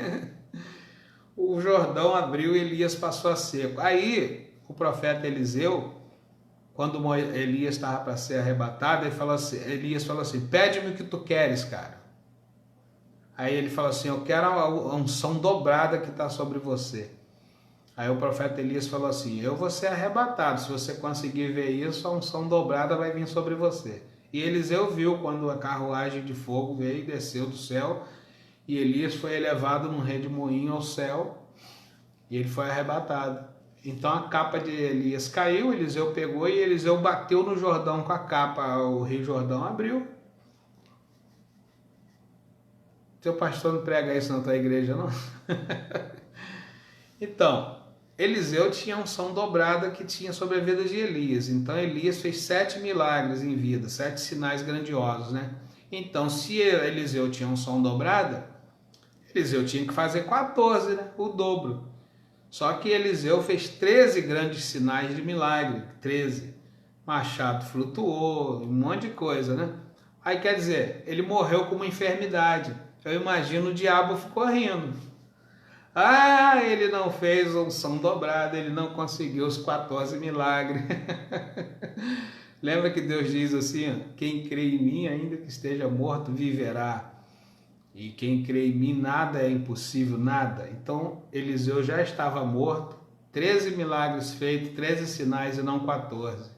O Jordão abriu e Elias passou a seco. Aí, o profeta Eliseu, quando Elias estava para ser arrebatado, Elias falou assim, pede-me o que tu queres, cara. Aí ele falou assim, eu quero a unção dobrada que está sobre você. Aí o profeta Elias falou assim, eu vou ser arrebatado, se você conseguir ver isso, a unção dobrada vai vir sobre você. E Eliseu viu quando a carruagem de fogo veio e desceu do céu, e Elias foi elevado num redemoinho ao céu, e ele foi arrebatado. Então a capa de Elias caiu, Eliseu pegou e Eliseu bateu no Jordão com a capa, o rio Jordão abriu. Teu pastor não prega isso na tua igreja, não? Então, Eliseu tinha unção dobrada que tinha sobre a vida de Elias. Então, Elias fez 7 milagres em vida, 7 sinais grandiosos, né? Então, se Eliseu tinha unção dobrada, Eliseu tinha que fazer 14, né? O dobro. Só que Eliseu fez 13 grandes sinais de milagre, 13. Machado flutuou, um monte de coisa, né? Aí, quer dizer, ele morreu com uma enfermidade. Eu imagino o diabo ficou rindo. Ele não fez unção dobrada, ele não conseguiu os 14 milagres. Lembra que Deus diz assim, quem crê em mim, ainda que esteja morto, viverá. E quem crê em mim, nada é impossível, nada. Então, Eliseu já estava morto, 13 milagres feitos, 13 sinais e não 14.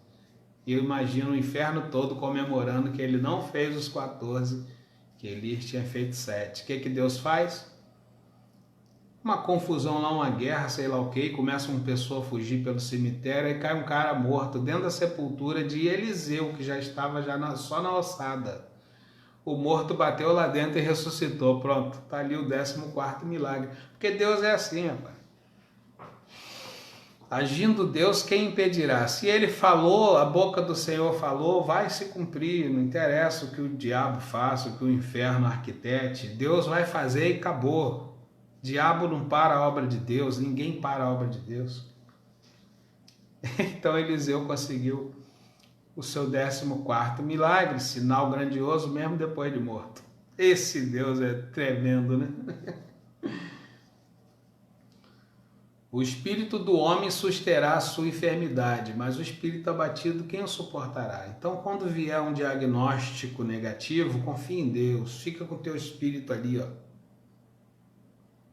E eu imagino o inferno todo comemorando que ele não fez os 14, que Elias tinha feito 7. O que Deus faz? Uma confusão lá, uma guerra, sei lá o que, começa uma pessoa a fugir pelo cemitério e cai um cara morto dentro da sepultura de Eliseu, que já estava só na ossada. O morto bateu lá dentro e ressuscitou. Pronto, está ali o 14º milagre. Porque Deus é assim, rapaz. Agindo Deus, quem impedirá? Se ele falou, a boca do Senhor falou, vai se cumprir. Não interessa o que o diabo faça, o que o inferno arquitete. Deus vai fazer e acabou. Diabo não para a obra de Deus, ninguém para a obra de Deus. Então Eliseu conseguiu o seu 14º milagre, sinal grandioso mesmo depois de morto. Esse Deus é tremendo, né? O espírito do homem susterá a sua enfermidade, mas o espírito abatido, quem o suportará? Então, quando vier um diagnóstico negativo, confia em Deus, fica com o teu espírito ali, ó,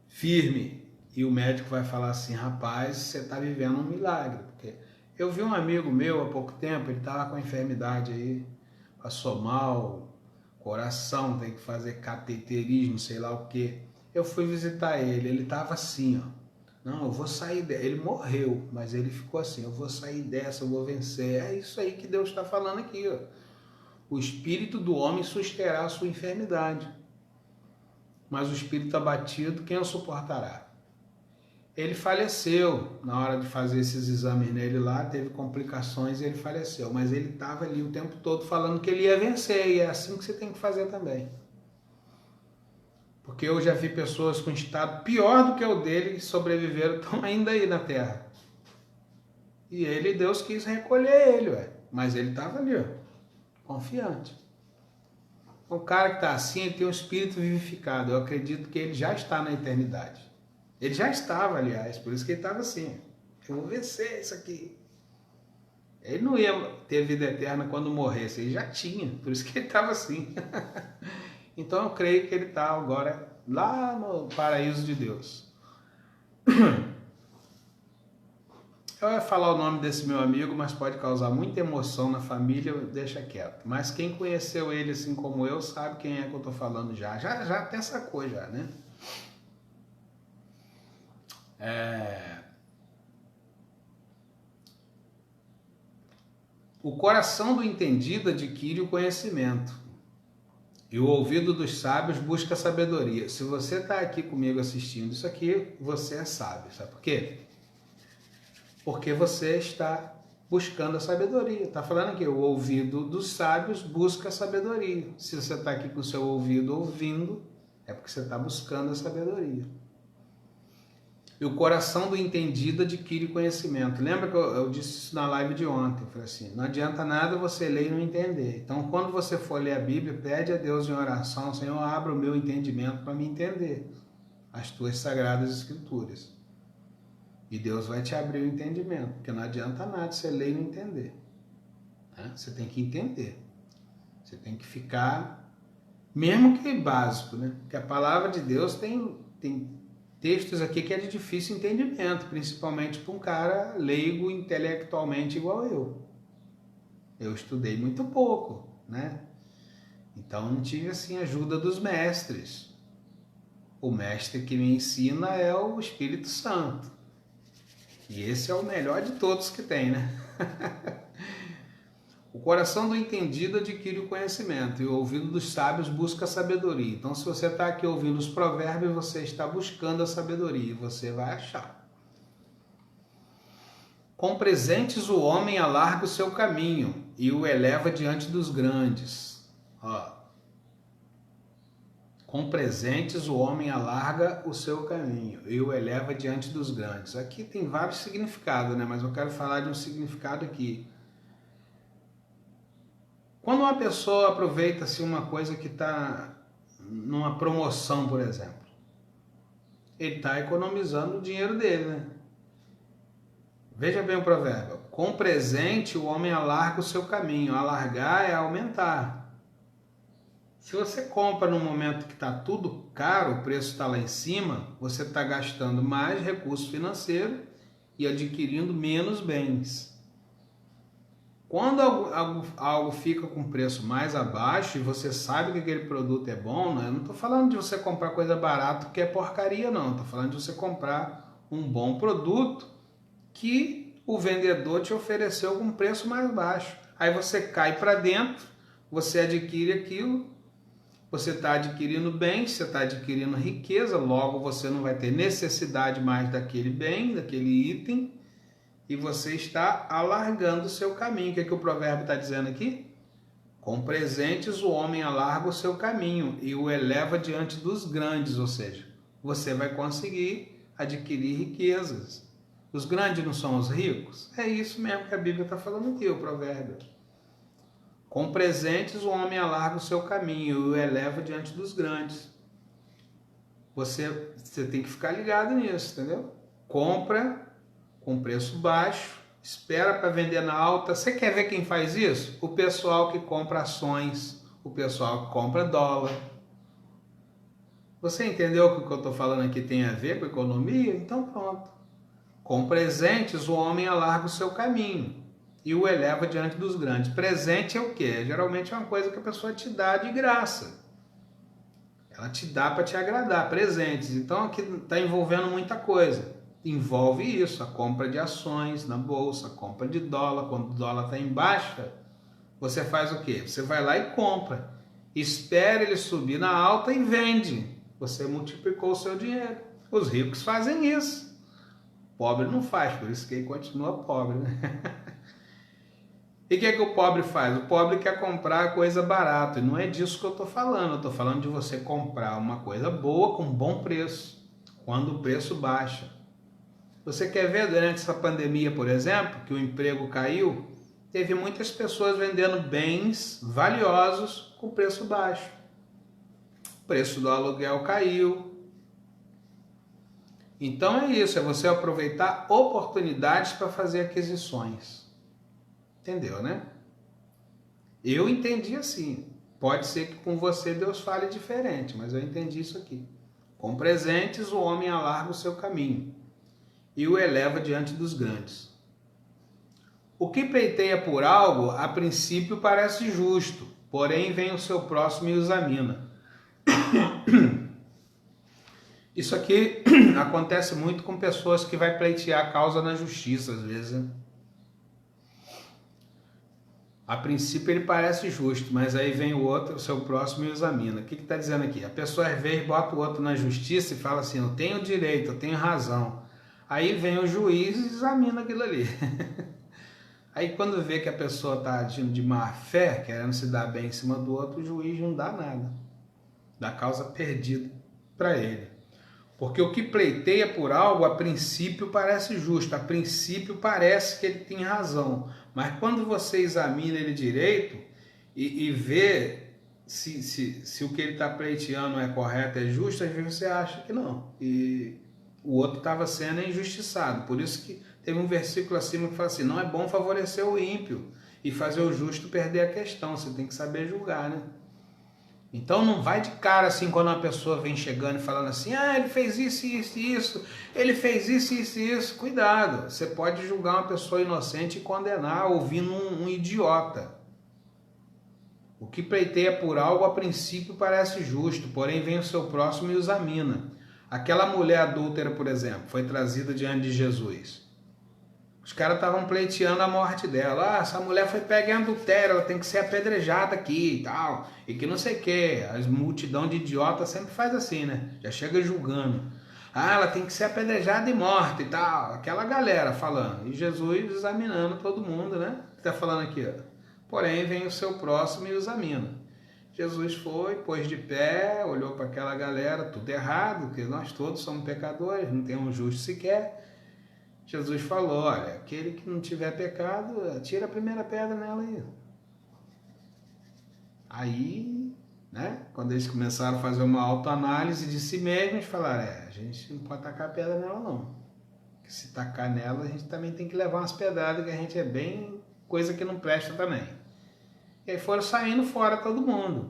firme. E o médico vai falar assim, rapaz, você está vivendo um milagre. Porque eu vi um amigo meu há pouco tempo, ele estava com a enfermidade aí, passou mal, coração, tem que fazer cateterismo, sei lá o quê. Eu fui visitar ele estava assim, ó. Não, eu vou sair dessa. Ele morreu, mas ele ficou assim, eu vou sair dessa, eu vou vencer. É isso aí que Deus está falando aqui, ó. O espírito do homem susterá a sua enfermidade, mas o espírito abatido, quem o suportará? Ele faleceu na hora de fazer esses exames nele lá, teve complicações e ele faleceu. Mas ele estava ali o tempo todo falando que ele ia vencer, e é assim que você tem que fazer também. Porque eu já vi pessoas com estado pior do que o dele que sobreviveram, estão ainda aí na Terra. E ele, Deus quis recolher ele, ué. Mas ele estava ali, ó, confiante. O cara que está assim, ele tem um espírito vivificado. Eu acredito que ele já está na eternidade. Ele já estava, aliás, por isso que ele estava assim. Eu vou vencer isso aqui. Ele não ia ter vida eterna quando morresse, ele já tinha, por isso que ele estava assim. Então eu creio que ele está agora lá no paraíso de Deus. Eu ia falar o nome desse meu amigo, mas pode causar muita emoção na família, deixa quieto. Mas quem conheceu ele assim como eu, sabe quem é que eu estou falando já. Já até sacou já, né? O coração do entendido adquire o conhecimento, e o ouvido dos sábios busca a sabedoria. Se você está aqui comigo assistindo isso aqui, você é sábio. Sabe por quê? Porque você está buscando a sabedoria. Está falando aqui, o ouvido dos sábios busca a sabedoria. Se você está aqui com o seu ouvido ouvindo, é porque você está buscando a sabedoria. E o coração do entendido adquire conhecimento. Lembra que eu disse isso na live de ontem? Eu falei assim, não adianta nada você ler e não entender. Então, quando você for ler a Bíblia, pede a Deus em oração, Senhor, abra o meu entendimento para me entender as tuas sagradas escrituras. E Deus vai te abrir o entendimento, porque não adianta nada você ler e não entender. Você tem que entender. Você tem que ficar, mesmo que básico, né? Porque a palavra de Deus tem textos aqui que é de difícil entendimento, principalmente para um cara leigo intelectualmente igual eu. Eu estudei muito pouco, né? Então não tive assim ajuda dos mestres. O mestre que me ensina é o Espírito Santo. E esse é o melhor de todos que tem, né? O coração do entendido adquire o conhecimento e o ouvido dos sábios busca a sabedoria. Então, se você está aqui ouvindo os provérbios, você está buscando a sabedoria e você vai achar. Com presentes o homem alarga o seu caminho e o eleva diante dos grandes. Com presentes o homem alarga o seu caminho e o eleva diante dos grandes. Aqui tem vários significados, né? Mas eu quero falar de um significado aqui. Quando uma pessoa aproveita-se uma coisa que está numa promoção, por exemplo, ele está economizando o dinheiro dele, né? Veja bem o provérbio. Com presente o homem alarga o seu caminho. Alargar é aumentar. Se você compra no momento que está tudo caro, o preço está lá em cima, você está gastando mais recurso financeiro e adquirindo menos bens. Quando algo fica com preço mais abaixo e você sabe que aquele produto é bom, né? Eu não estou falando de você comprar coisa barata que é porcaria, não. Estou falando de você comprar um bom produto que o vendedor te ofereceu com preço mais baixo. Aí você cai para dentro, você adquire aquilo, você está adquirindo bens, você está adquirindo riqueza, logo você não vai ter necessidade mais daquele bem, daquele item, e você está alargando o seu caminho. O que é que o provérbio está dizendo aqui? Com presentes o homem alarga o seu caminho e o eleva diante dos grandes, ou seja, você vai conseguir adquirir riquezas. Os grandes não são os ricos? É isso mesmo que a Bíblia está falando aqui, o provérbio. Com presentes o homem alarga o seu caminho e o eleva diante dos grandes. Você tem que ficar ligado nisso, entendeu? Compra com preço baixo, espera para vender na alta. Você quer ver quem faz isso? O pessoal que compra ações, o pessoal que compra dólar. Você entendeu o que eu estou falando aqui tem a ver com economia? Então pronto. Com presentes o homem alarga o seu caminho e o eleva diante dos grandes. Presente é o quê? Geralmente é uma coisa que a pessoa te dá de graça. Ela te dá para te agradar, presentes. Então aqui está envolvendo muita coisa. Envolve isso, a compra de ações na bolsa, a compra de dólar. Quando o dólar está em baixa, você faz o quê? Você vai lá e compra. Espera ele subir na alta e vende. Você multiplicou o seu dinheiro. Os ricos fazem isso. O pobre não faz, por isso que ele continua pobre, né? E o que o pobre faz? O pobre quer comprar coisa barata. E não é disso que eu estou falando. Eu estou falando de você comprar uma coisa boa com bom preço, quando o preço baixa. Você quer ver durante essa pandemia, por exemplo, que o emprego caiu? Teve muitas pessoas vendendo bens valiosos com preço baixo. O preço do aluguel caiu. Então é isso, é você aproveitar oportunidades para fazer aquisições. Entendeu, né? Eu entendi assim. Pode ser que com você Deus fale diferente, mas eu entendi isso aqui. Com presentes o homem alarga o seu caminho e o eleva diante dos grandes. O que pleiteia por algo, a princípio parece justo, porém vem o seu próximo e o examina. Isso aqui acontece muito com pessoas que vai pleitear a causa na justiça, às vezes, né? A princípio ele parece justo, mas aí vem o outro, o seu próximo e o examina. O que está dizendo aqui? A pessoa às vezes bota o outro na justiça e fala assim, eu tenho direito, eu tenho razão. Aí vem o juiz e examina aquilo ali. Aí quando vê que a pessoa está agindo de má fé, querendo se dar bem em cima do outro, o juiz não dá nada. Dá causa perdida para ele. Porque o que pleiteia por algo, a princípio parece justo, a princípio parece que ele tem razão. Mas quando você examina ele direito e vê se o que ele está pleiteando é correto, é justo, às vezes você acha que não. E o outro estava sendo injustiçado. Por isso que teve um versículo acima que fala assim, não é bom favorecer o ímpio e fazer o justo perder a questão. Você tem que saber julgar, né? Então não vai de cara assim quando uma pessoa vem chegando e falando assim, ele fez isso, isso e isso, ele fez isso, isso e isso. Cuidado, você pode julgar uma pessoa inocente e condenar ouvindo um idiota. O que pleiteia por algo a princípio parece justo, porém vem o seu próximo e o examina. Aquela mulher adúltera, por exemplo, foi trazida diante de Jesus. Os caras estavam pleiteando a morte dela. Essa mulher foi pega em adultério, ela tem que ser apedrejada aqui e tal. E que não sei o que. A multidão de idiotas sempre faz assim, né? Já chega julgando. Ela tem que ser apedrejada e morta e tal. Aquela galera falando. E Jesus examinando todo mundo, né? Está falando aqui, ó. Porém, vem o seu próximo e o examina. Jesus foi, pôs de pé, olhou para aquela galera, tudo errado, porque nós todos somos pecadores, não tem um justo sequer. Jesus falou, olha, aquele que não tiver pecado, tira a primeira pedra nela aí. Aí, né, quando eles começaram a fazer uma autoanálise de si mesmos, eles falaram, a gente não pode tacar a pedra nela não. Porque se tacar nela, a gente também tem que levar umas pedradas, que a gente é bem coisa que não presta também. E aí foram saindo fora todo mundo.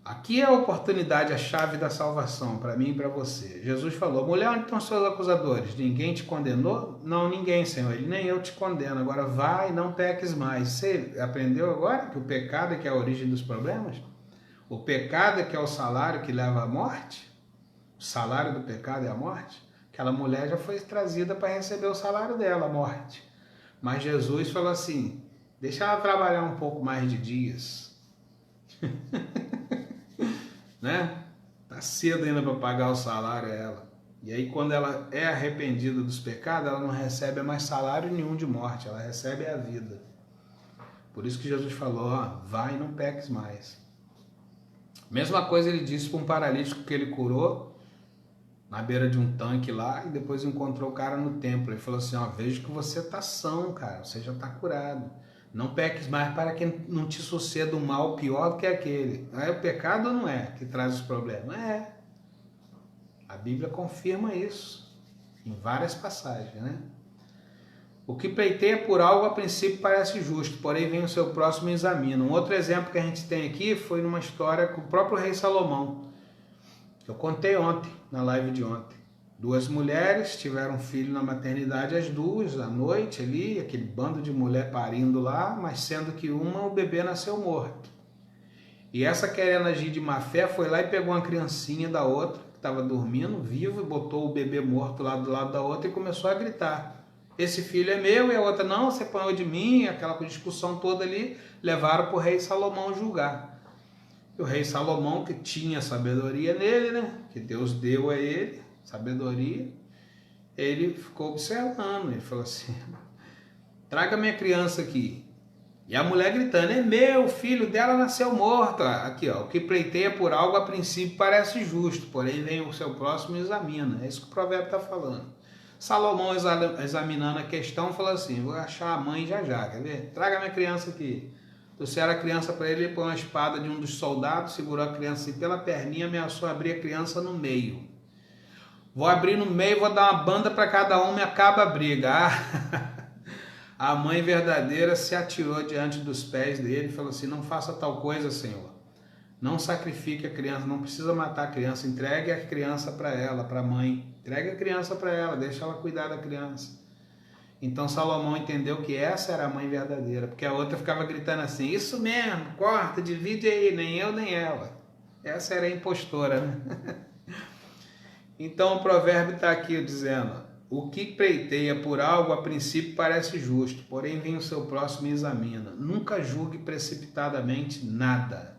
Aqui é a oportunidade, a chave da salvação, para mim e para você. Jesus falou, mulher, onde estão seus acusadores? Ninguém te condenou? Não, ninguém, Senhor. Ele nem eu te condeno. Agora vai e não peques mais. Você aprendeu agora que o pecado é que é a origem dos problemas? O pecado é que é o salário que leva à morte? O salário do pecado é a morte? Aquela mulher já foi trazida para receber o salário dela, a morte. Mas Jesus falou assim, deixa ela trabalhar um pouco mais de dias. Né? Tá cedo ainda para pagar o salário a ela. E aí quando ela é arrependida dos pecados, ela não recebe mais salário nenhum de morte, ela recebe a vida. Por isso que Jesus falou, vai e não peques mais. Mesma coisa ele disse para um paralítico que ele curou na beira de um tanque lá e depois encontrou o cara no templo. Ele falou assim, vejo que você está são, cara, você já está curado. Não peques mais para que não te suceda um mal pior do que aquele. É o pecado ou não é que traz os problemas? É. A Bíblia confirma isso em várias passagens, né? O que pleiteia por algo a princípio parece justo, porém vem o seu próximo e examina. Um outro exemplo que a gente tem aqui foi numa história com o próprio rei Salomão. Eu contei ontem, na live de ontem. 2 mulheres tiveram um filho na maternidade, as duas, à noite ali, aquele bando de mulher parindo lá, mas sendo que o bebê nasceu morto. E essa, querendo agir de má fé, foi lá e pegou uma criancinha da outra, que estava dormindo, vivo, e botou o bebê morto lá do lado da outra e começou a gritar: esse filho é meu. E a outra: não, você apanhou de mim. Aquela discussão toda ali, levaram para o rei Salomão julgar. E o rei Salomão, que tinha sabedoria nele, né? Que Deus deu a ele sabedoria, ele ficou observando. Ele falou assim: traga minha criança aqui. E a mulher gritando: é meu, o filho dela nasceu morto. Aqui, ó: o que pleiteia por algo a princípio parece justo, porém vem o seu próximo e examina. É isso que o provérbio está falando. Salomão, examinando a questão, falou assim: vou achar a mãe já, quer ver? Traga minha criança aqui. Trouxeram a criança para ele, pôs uma espada de um dos soldados, segurou a criança assim pela perninha, ameaçou abrir a criança no meio. Vou abrir no meio, vou dar uma banda para cada um e acaba a briga. A mãe verdadeira se atirou diante dos pés dele e falou assim: não faça tal coisa, Senhor. Não sacrifique a criança, não precisa matar a criança. Entregue a criança para ela, para a mãe. Entregue a criança para ela, deixa ela cuidar da criança. Então Salomão entendeu que essa era a mãe verdadeira, porque a outra ficava gritando assim: isso mesmo, corta, divide aí, nem eu nem ela. Essa era a impostora, né? Então o provérbio está aqui dizendo: o que pleiteia por algo a princípio parece justo, porém vem o seu próximo e examina. Nunca julgue precipitadamente nada.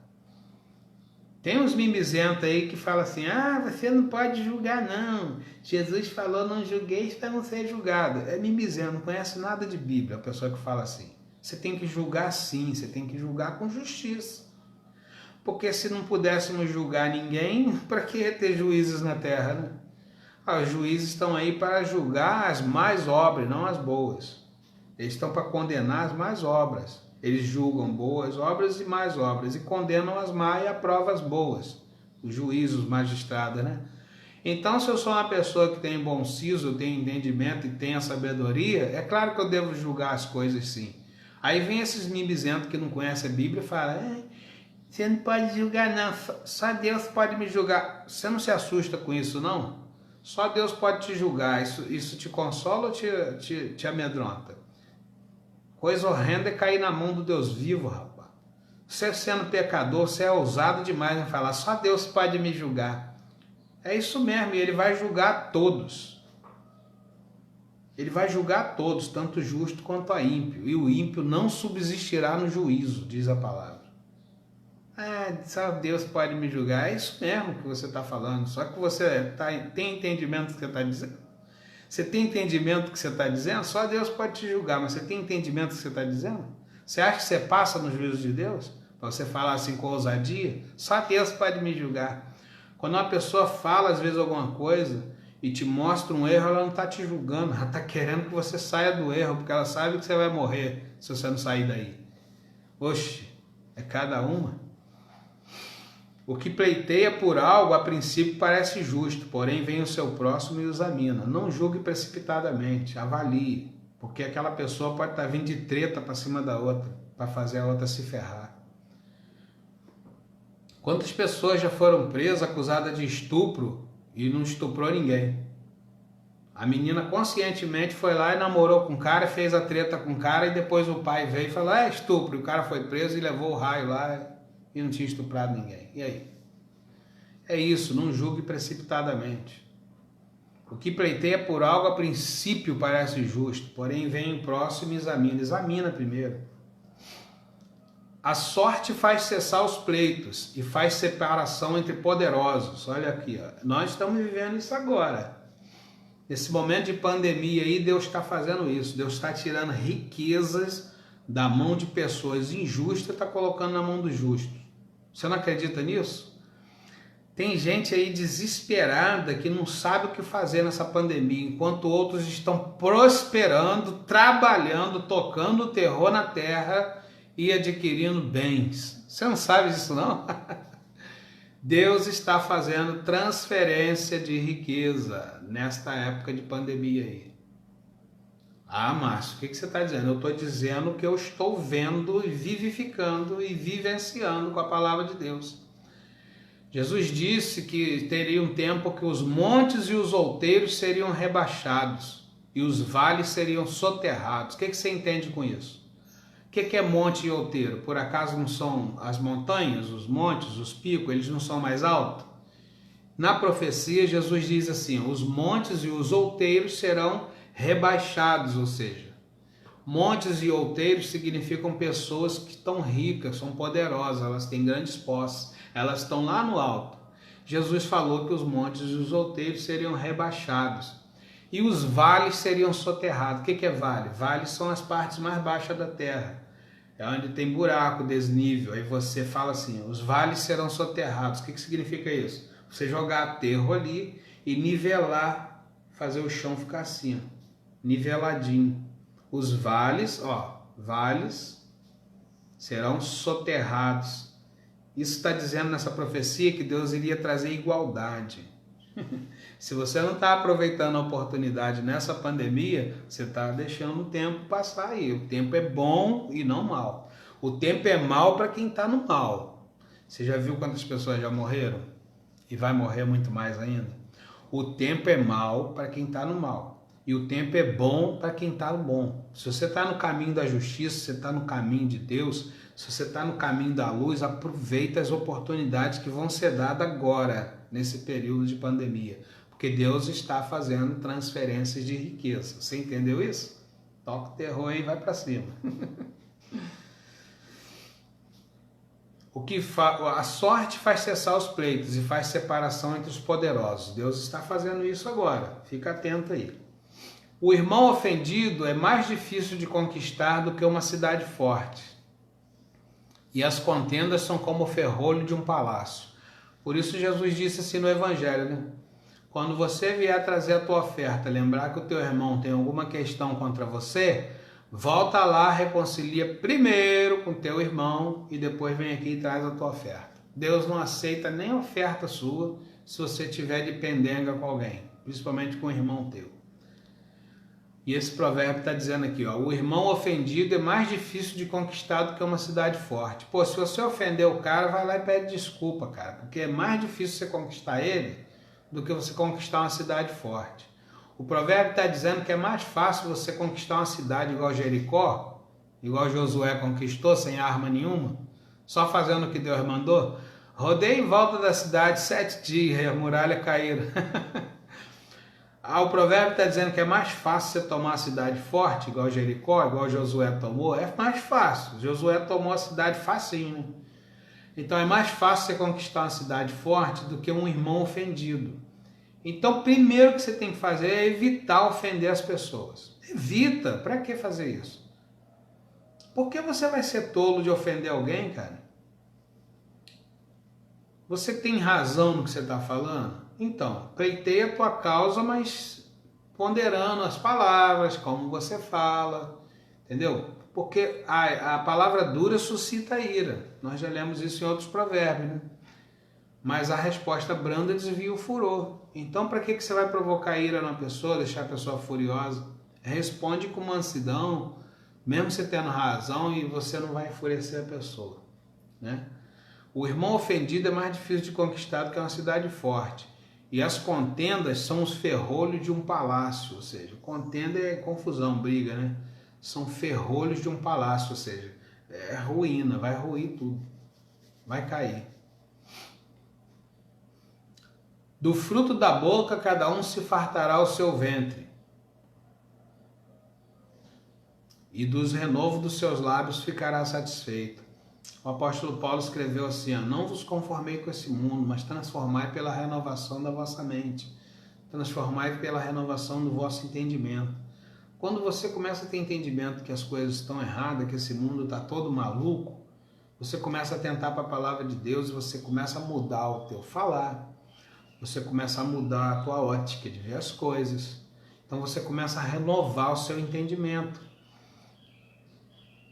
Tem uns mimizentos aí que falam assim: ah, você não pode julgar não. Jesus falou: não julgueis para não ser julgado. É mimizento, não conhece nada de Bíblia a pessoa que fala assim. Você tem que julgar sim, você tem que julgar com justiça. Porque se não pudéssemos julgar ninguém, para que ter juízes na terra, né? Os juízes estão aí para julgar as más obras, não as boas. Eles estão para condenar as más obras. Eles julgam boas obras e más obras, e condenam as más e aprovam as boas. Os juízos, magistrados, né? Então, se eu sou uma pessoa que tem bom siso, tem entendimento e tem a sabedoria, é claro que eu devo julgar as coisas sim. Aí vem esses mimizentos que não conhecem a Bíblia e falam: você não pode julgar não, só Deus pode me julgar. Você não se assusta com isso não? Só Deus pode te julgar. Isso te consola ou te amedronta? Coisa horrenda é cair na mão do Deus vivo, rapaz. Você sendo pecador, você é ousado demais em falar: só Deus pode me julgar. É isso mesmo, e Ele vai julgar todos. Ele vai julgar todos, tanto o justo quanto a ímpio. E o ímpio não subsistirá no juízo, diz a palavra. Só Deus pode me julgar. É isso mesmo que você está falando. Só que você tem entendimento do que você está dizendo? Você tem entendimento do que você está dizendo? Só Deus pode te julgar, mas você tem entendimento do que você está dizendo? Você acha que você passa no juízo de Deus? Para você falar assim com ousadia? Só Deus pode me julgar. Quando uma pessoa fala às vezes alguma coisa e te mostra um erro, ela não está te julgando, ela está querendo que você saia do erro, porque ela sabe que você vai morrer se você não sair daí. Oxe, é cada uma. O que pleiteia por algo a princípio parece justo, porém vem o seu próximo e examina. Não julgue precipitadamente, avalie, porque aquela pessoa pode estar vindo de treta para cima da outra, para fazer a outra se ferrar. Quantas pessoas já foram presas, acusadas de estupro e não estuprou ninguém? A menina conscientemente foi lá e namorou com o cara, fez a treta com o cara, e depois o pai veio e falou: é estupro. E o cara foi preso e levou o raio lá e não tinha estuprado ninguém. E aí? É isso, não julgue precipitadamente. O que pleiteia por algo a princípio parece justo, porém vem o próximo e examina. Examina primeiro. A sorte faz cessar os pleitos e faz separação entre poderosos. Olha aqui, ó. Nós estamos vivendo isso agora. Nesse momento de pandemia aí, Deus está fazendo isso. Deus está tirando riquezas da mão de pessoas injustas e está colocando na mão dos justos. Você não acredita nisso? Tem gente aí desesperada que não sabe o que fazer nessa pandemia, enquanto outros estão prosperando, trabalhando, tocando o terror na terra e adquirindo bens. Você não sabe disso não? Deus está fazendo transferência de riqueza nesta época de pandemia aí. Márcio, o que você está dizendo? Eu estou dizendo que eu estou vendo e vivificando e vivenciando com a palavra de Deus. Jesus disse que teria um tempo que os montes e os outeiros seriam rebaixados e os vales seriam soterrados. O que você entende com isso? que é monte e outeiro? Por acaso não são as montanhas, os montes, os picos, eles não são mais altos? Na profecia, Jesus diz assim, os montes e os outeiros serão rebaixados, ou seja, montes e outeiros significam pessoas que estão ricas, são poderosas, elas têm grandes posses, elas estão lá no alto. Jesus falou que os montes e os outeiros seriam rebaixados e os vales seriam soterrados. O que é vale? Vales são as partes mais baixas da terra, é onde tem buraco, desnível. Aí você fala assim, os vales serão soterrados. O que significa isso? Você jogar aterro ali e nivelar, fazer o chão ficar assim, ó, niveladinho. Os vales, vales serão soterrados. Isso está dizendo nessa profecia que Deus iria trazer igualdade. Se você não está aproveitando a oportunidade nessa pandemia, você está deixando o tempo passar aí. O tempo é bom e não mal. O tempo é mal para quem está no mal. Você já viu quantas pessoas já morreram? E vai morrer muito mais ainda? O tempo é mal para quem está no mal. E o tempo é bom para quem está no bom. Se você está no caminho da justiça, se você está no caminho de Deus, se você está no caminho da luz, aproveita as oportunidades que vão ser dadas agora, nesse período de pandemia. Porque Deus está fazendo transferências de riqueza. Você entendeu isso? Toca o terror aí e vai para cima. A sorte faz cessar os pleitos e faz separação entre os poderosos. Deus está fazendo isso agora. Fica atento aí. O irmão ofendido é mais difícil de conquistar do que uma cidade forte. E as contendas são como o ferrolho de um palácio. Por isso Jesus disse assim no Evangelho, né? Quando você vier trazer a tua oferta, lembrar que o teu irmão tem alguma questão contra você, volta lá, reconcilia primeiro com teu irmão e depois vem aqui e traz a tua oferta. Deus não aceita nem oferta sua se você tiver de pendenga com alguém, principalmente com o irmão teu. E esse provérbio está dizendo aqui, ó, o irmão ofendido é mais difícil de conquistar do que uma cidade forte. Pô, se você ofender o cara, vai lá e pede desculpa, cara, porque é mais difícil você conquistar ele do que você conquistar uma cidade forte. O provérbio está dizendo que é mais fácil você conquistar uma cidade igual Jericó, igual Josué conquistou, sem arma nenhuma, só fazendo o que Deus mandou. Rodei em volta da cidade 7 dias e a muralha caíram. O provérbio está dizendo que é mais fácil você tomar a cidade forte, igual Jericó, igual Josué tomou. É mais fácil. Josué tomou a cidade facinho, né? Então é mais fácil você conquistar uma cidade forte do que um irmão ofendido. Então, primeiro que você tem que fazer é evitar ofender as pessoas. Evita. Para que fazer isso? Por que você vai ser tolo de ofender alguém, cara? Você tem razão no que você está falando? Então, pleiteia a tua causa, mas ponderando as palavras, como você fala, entendeu? Porque a palavra dura suscita ira. Nós já lemos isso em outros provérbios, né? Mas a resposta branda desvia o furor. Então, para que você vai provocar ira na pessoa, deixar a pessoa furiosa? Responde com mansidão, mesmo você tendo razão, e você não vai enfurecer a pessoa, né? O irmão ofendido é mais difícil de conquistar do que uma cidade forte. E as contendas são os ferrolhos de um palácio, ou seja, contenda é confusão, briga, né? São ferrolhos de um palácio, ou seja, é ruína, vai ruir tudo, vai cair. Do fruto da boca cada um se fartará o seu ventre, e dos renovos dos seus lábios ficará satisfeito. O apóstolo Paulo escreveu assim, ó, não vos conformei com esse mundo, mas transformai pela renovação da vossa mente. Transformai pela renovação do vosso entendimento. Quando você começa a ter entendimento que as coisas estão erradas, que esse mundo está todo maluco, você começa a atentar para a palavra de Deus e você começa a mudar o teu falar. Você começa a mudar a tua ótica de ver as coisas. Então você começa a renovar o seu entendimento.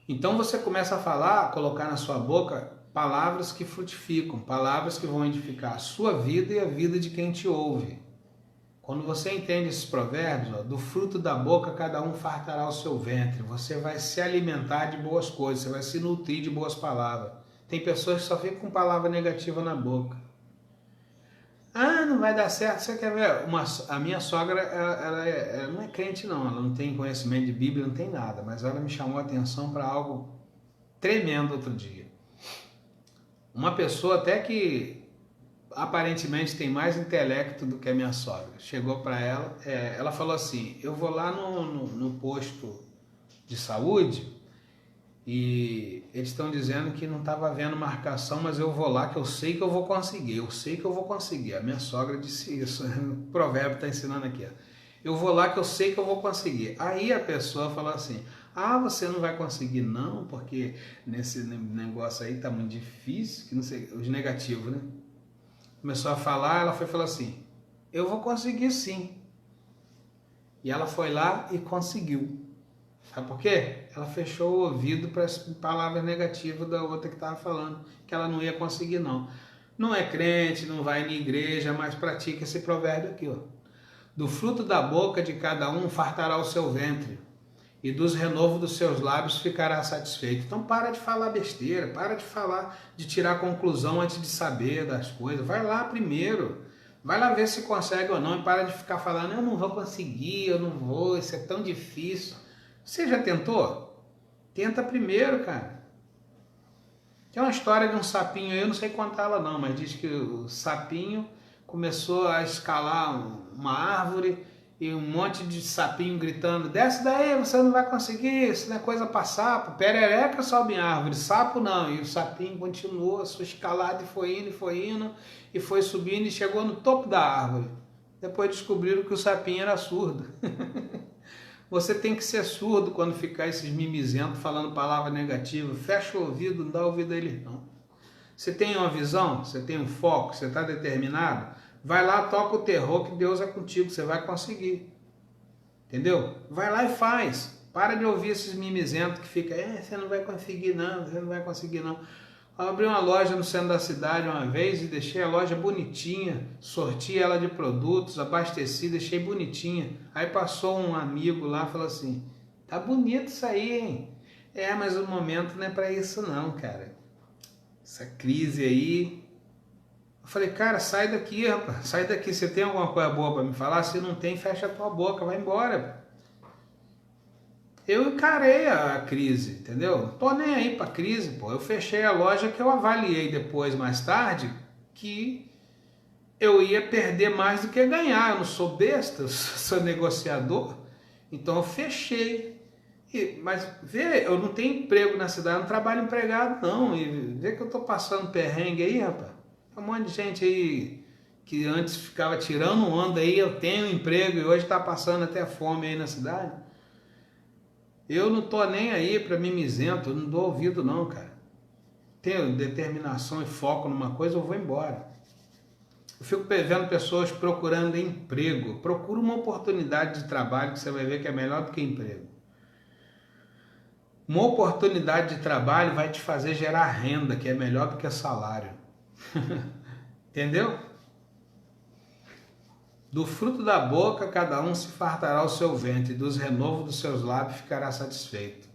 Então você começa a falar, a colocar na sua boca palavras que frutificam, palavras que vão edificar a sua vida e a vida de quem te ouve. Quando você entende esses provérbios, ó, do fruto da boca cada um fartará o seu ventre. Você vai se alimentar de boas coisas, você vai se nutrir de boas palavras. Tem pessoas que só ficam com palavra negativa na boca. Ah, não vai dar certo, você quer ver? A minha sogra, ela não é crente não, ela não tem conhecimento de Bíblia, não tem nada, mas ela me chamou a atenção para algo tremendo outro dia. Uma pessoa até que aparentemente tem mais intelecto do que a minha sogra. Chegou para ela, ela falou assim, eu vou lá no posto de saúde e eles estão dizendo que não estava havendo marcação, mas eu vou lá que eu sei que eu vou conseguir, eu sei que eu vou conseguir. A minha sogra disse isso, o provérbio está ensinando aqui. Ó. Eu vou lá que eu sei que eu vou conseguir. Aí a pessoa falou assim, você não vai conseguir não, porque nesse negócio aí tá muito difícil, que não sei, os negativos, né? Começou a falar, ela foi falar assim, eu vou conseguir sim. E ela foi lá e conseguiu. Sabe por quê? Ela fechou o ouvido para as palavras negativas da outra que estava falando, que ela não ia conseguir não. Não é crente, não vai na igreja, mas pratica esse provérbio aqui, ó. Do fruto da boca de cada um fartará o seu ventre, e dos renovos dos seus lábios ficará satisfeito. Então para de falar besteira, para de falar, de tirar conclusão antes de saber das coisas. Vai lá primeiro, vai lá ver se consegue ou não, e para de ficar falando, eu não vou conseguir, eu não vou, isso é tão difícil. Você já tentou? Tenta primeiro, cara. Tem uma história de um sapinho aí, eu não sei contar ela não, mas diz que o sapinho começou a escalar uma árvore e um monte de sapinho gritando, desce daí, você não vai conseguir, isso não é coisa para sapo, perereca sobe em árvore, sapo não. E o sapinho continuou a sua escalada e foi indo, e foi subindo e chegou no topo da árvore. Depois descobriram que o sapinho era surdo. Você tem que ser surdo quando ficar esses mimizentos falando palavra negativa. Fecha o ouvido, não dá ouvido a eles não. Você tem uma visão, você tem um foco, você está determinado, vai lá, toca o terror que Deus é contigo, você vai conseguir. Entendeu? Vai lá e faz. Para de ouvir esses mimizentos que ficam, você não vai conseguir não, você não vai conseguir não. Eu abri uma loja no centro da cidade uma vez e deixei a loja bonitinha, sorti ela de produtos, abasteci, deixei bonitinha. Aí passou um amigo lá e falou assim, tá bonito isso aí, hein? Mas o momento não é para isso não, cara. Essa crise aí. Eu falei, cara, sai daqui, rapaz, sai daqui. Você tem alguma coisa boa para me falar? Se não tem, fecha a tua boca, vai embora. Eu encarei a crise, entendeu? Não tô nem aí pra crise, pô. Eu fechei a loja que eu avaliei depois, mais tarde, que eu ia perder mais do que ganhar. Eu não sou besta, eu sou negociador. Então eu fechei. Mas vê, eu não tenho emprego na cidade, eu não trabalho empregado não. E vê que eu tô passando perrengue aí, rapaz. Tem um monte de gente aí que antes ficava tirando onda aí, eu tenho emprego e hoje tá passando até fome aí na cidade. Eu não tô nem aí para mimizento, eu não dou ouvido não, cara. Tenho determinação e foco numa coisa, eu vou embora. Eu fico vendo pessoas procurando emprego. Procura uma oportunidade de trabalho que você vai ver que é melhor do que emprego. Uma oportunidade de trabalho vai te fazer gerar renda, que é melhor do que salário. Entendeu? Do fruto da boca cada um se fartará o seu ventre, e dos renovos dos seus lábios ficará satisfeito.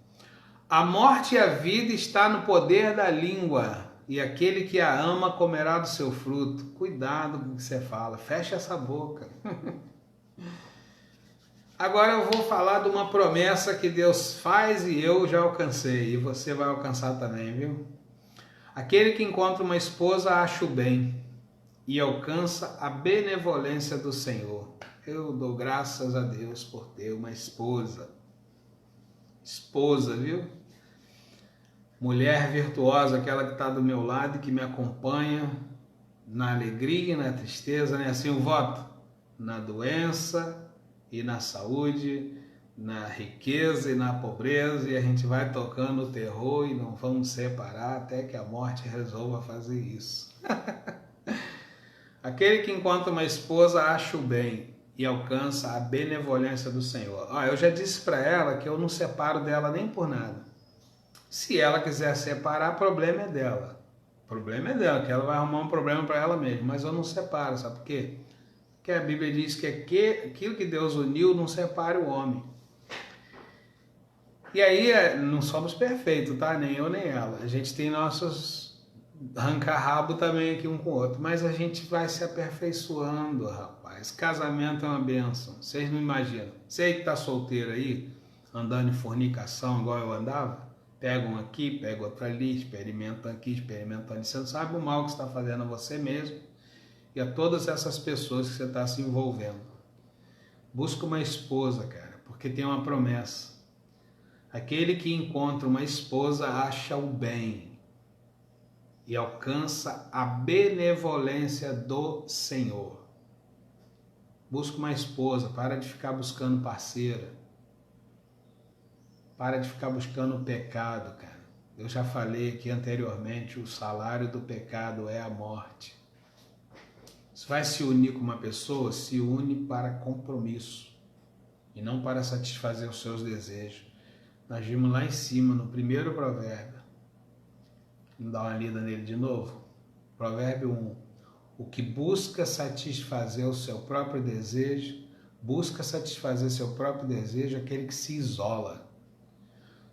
A morte e a vida está no poder da língua, e aquele que a ama comerá do seu fruto. Cuidado com o que você fala, fecha essa boca. Agora eu vou falar de uma promessa que Deus faz e eu já alcancei, e você vai alcançar também, viu? Aquele que encontra uma esposa acha o bem e alcança a benevolência do Senhor. Eu dou graças a Deus por ter uma esposa. Esposa, viu? Mulher virtuosa, aquela que está do meu lado e que me acompanha na alegria e na tristeza, né? Assim eu voto, na doença e na saúde, na riqueza e na pobreza, e a gente vai tocando o terror e não vamos separar até que a morte resolva fazer isso. Aquele que encontra uma esposa acha o bem e alcança a benevolência do Senhor. Eu já disse para ela que eu não separo dela nem por nada. Se ela quiser separar, o problema é dela. O problema é dela, que ela vai arrumar um problema para ela mesma. Mas eu não separo, sabe por quê? Porque a Bíblia diz que aquilo que Deus uniu não separa o homem. E aí não somos perfeitos, tá? Nem eu nem ela. A gente tem nossos arranca-rabo também aqui um com o outro, mas a gente vai se aperfeiçoando, rapaz. Casamento é uma bênção, vocês não imaginam. Você que tá solteiro aí, andando em fornicação igual eu andava, Pegam aqui, pegam outro ali, experimentam aqui, experimentam ali. Você não sabe o mal que você está fazendo a você mesmo e a todas essas pessoas que você está se envolvendo. Busca uma esposa, cara, porque tem uma promessa. Aquele que encontra uma esposa acha o bem e alcança a benevolência do Senhor. Busca uma esposa, para de ficar buscando parceira. Para de ficar buscando o pecado, cara. Eu já falei aqui anteriormente, o salário do pecado é a morte. Se vai se unir com uma pessoa, se une para compromisso e não para satisfazer os seus desejos. Nós vimos lá em cima, no primeiro provérbio. Vamos dar uma lida nele de novo? Provérbio 1. O que busca satisfazer o seu próprio desejo, busca satisfazer seu próprio desejo aquele que se isola.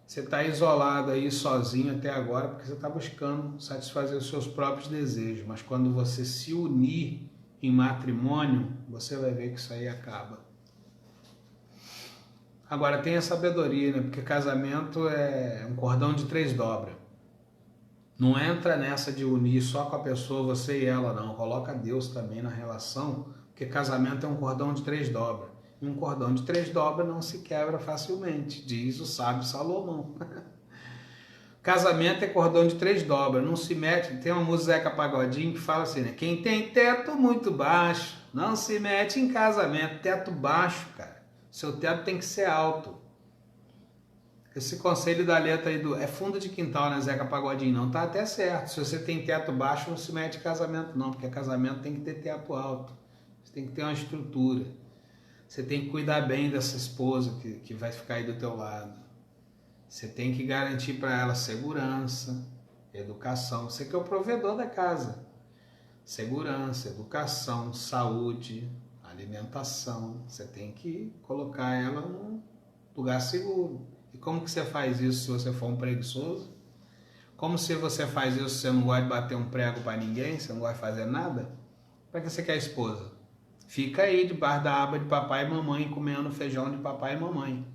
Você está isolado aí sozinho até agora porque você está buscando satisfazer os seus próprios desejos, mas quando você se unir em matrimônio, você vai ver que isso aí acaba. Agora tenha sabedoria, né? Porque casamento é um cordão de 3 dobras. Não entra nessa de unir só com a pessoa, você e ela, não. Coloca Deus também na relação, porque casamento é um cordão de 3 dobras. E um cordão de 3 dobras não se quebra facilmente, diz o sábio Salomão. Casamento é cordão de 3 dobras, não se mete. Tem uma música Zeca Pagodinho que fala assim, né? Quem tem teto muito baixo, não se mete em casamento. Teto baixo, cara. Seu teto tem que ser alto. Esse conselho da letra aí é fundo de quintal, né, Zeca Pagodinho? Não tá até certo. Se você tem teto baixo, não se mete em casamento, não, porque casamento tem que ter teto alto. Você tem que ter uma estrutura. Você tem que cuidar bem dessa esposa que vai ficar aí do teu lado. Você tem que garantir para ela segurança, educação. Você que é o provedor da casa. Segurança, educação, saúde, alimentação. Você tem que colocar ela num lugar seguro. E como que você faz isso se você for um preguiçoso? Como se você faz isso se você não gosta de bater um prego para ninguém, você não gosta de fazer nada? Para que você quer esposa? Fica aí debaixo da aba de papai e mamãe, comendo feijão de papai e mamãe.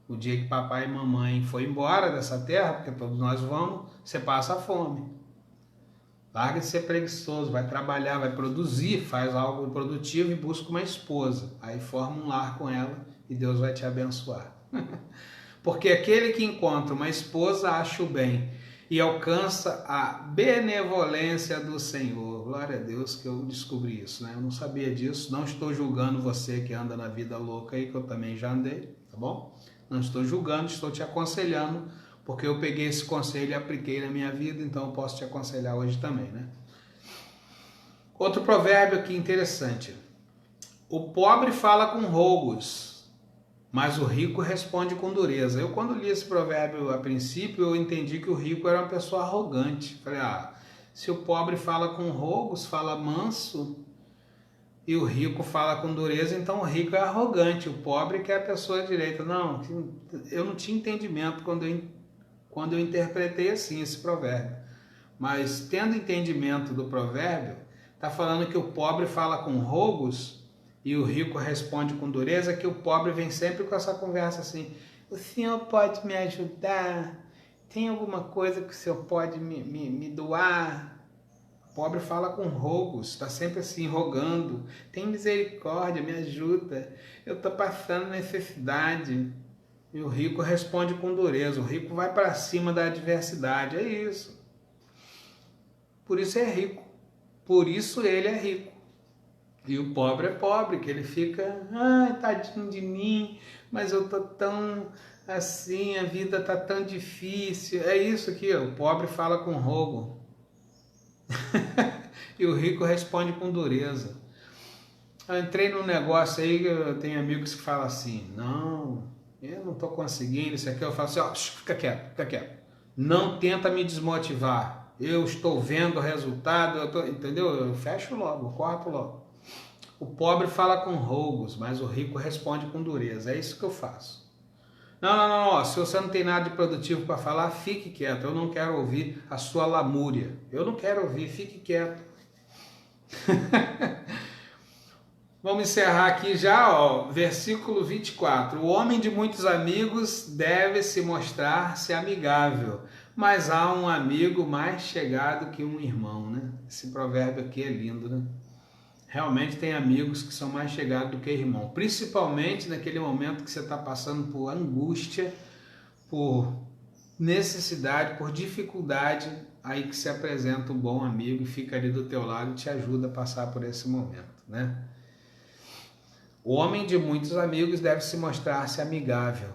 O dia que papai e mamãe for embora dessa terra, porque todos nós vamos, você passa fome. Larga de ser preguiçoso, vai trabalhar, vai produzir, faz algo produtivo e busca uma esposa. Aí forma um lar com ela e Deus vai te abençoar. Porque aquele que encontra uma esposa acha o bem e alcança a benevolência do Senhor. Glória a Deus que eu descobri isso, né? Eu não sabia disso, não estou julgando você que anda na vida louca aí, que eu também já andei, tá bom? Não estou julgando, estou te aconselhando, porque eu peguei esse conselho e apliquei na minha vida, então eu posso te aconselhar hoje também, né? Outro provérbio aqui interessante. O pobre fala com rogos, mas o rico responde com dureza. Eu, quando li esse provérbio a princípio, eu entendi que o rico era uma pessoa arrogante. Falei, se o pobre fala com rogos, fala manso, e o rico fala com dureza, então o rico é arrogante, o pobre que é a pessoa direita. Não, eu não tinha entendimento quando eu interpretei assim esse provérbio. Mas tendo entendimento do provérbio, está falando que o pobre fala com rogos, e o rico responde com dureza, que o pobre vem sempre com essa conversa assim, o senhor pode me ajudar? Tem alguma coisa que o senhor pode me doar? O pobre fala com rogos, está sempre assim, rogando, tem misericórdia, me ajuda, eu estou passando necessidade. E o rico responde com dureza, o rico vai para cima da adversidade, é isso. Por isso é rico, por isso ele é rico. E o pobre é pobre, que ele fica, ai, tadinho de mim, mas eu tô tão assim, a vida tá tão difícil. É isso aqui, ó, o pobre fala com rogo. E o rico responde com dureza. Eu entrei num negócio aí, eu tenho amigos que falam assim, não, eu não tô conseguindo isso aqui. Eu falo assim, ó, fica quieto, fica quieto. Não tenta me desmotivar. Eu estou vendo o resultado, entendeu? Eu fecho logo, eu corto logo. O pobre fala com rogos, mas o rico responde com dureza. É isso que eu faço. Não. Se você não tem nada de produtivo para falar, fique quieto. Eu não quero ouvir a sua lamúria. Eu não quero ouvir, fique quieto. Vamos encerrar aqui já, ó, versículo 24. O homem de muitos amigos deve se mostrar-se amigável, mas há um amigo mais chegado que um irmão, né? Esse provérbio aqui é lindo, né? Realmente tem amigos que são mais chegados do que irmão, principalmente naquele momento que você está passando por angústia, por necessidade, por dificuldade, aí que se apresenta um bom amigo e fica ali do teu lado e te ajuda a passar por esse momento, né? O homem de muitos amigos deve se mostrar-se amigável.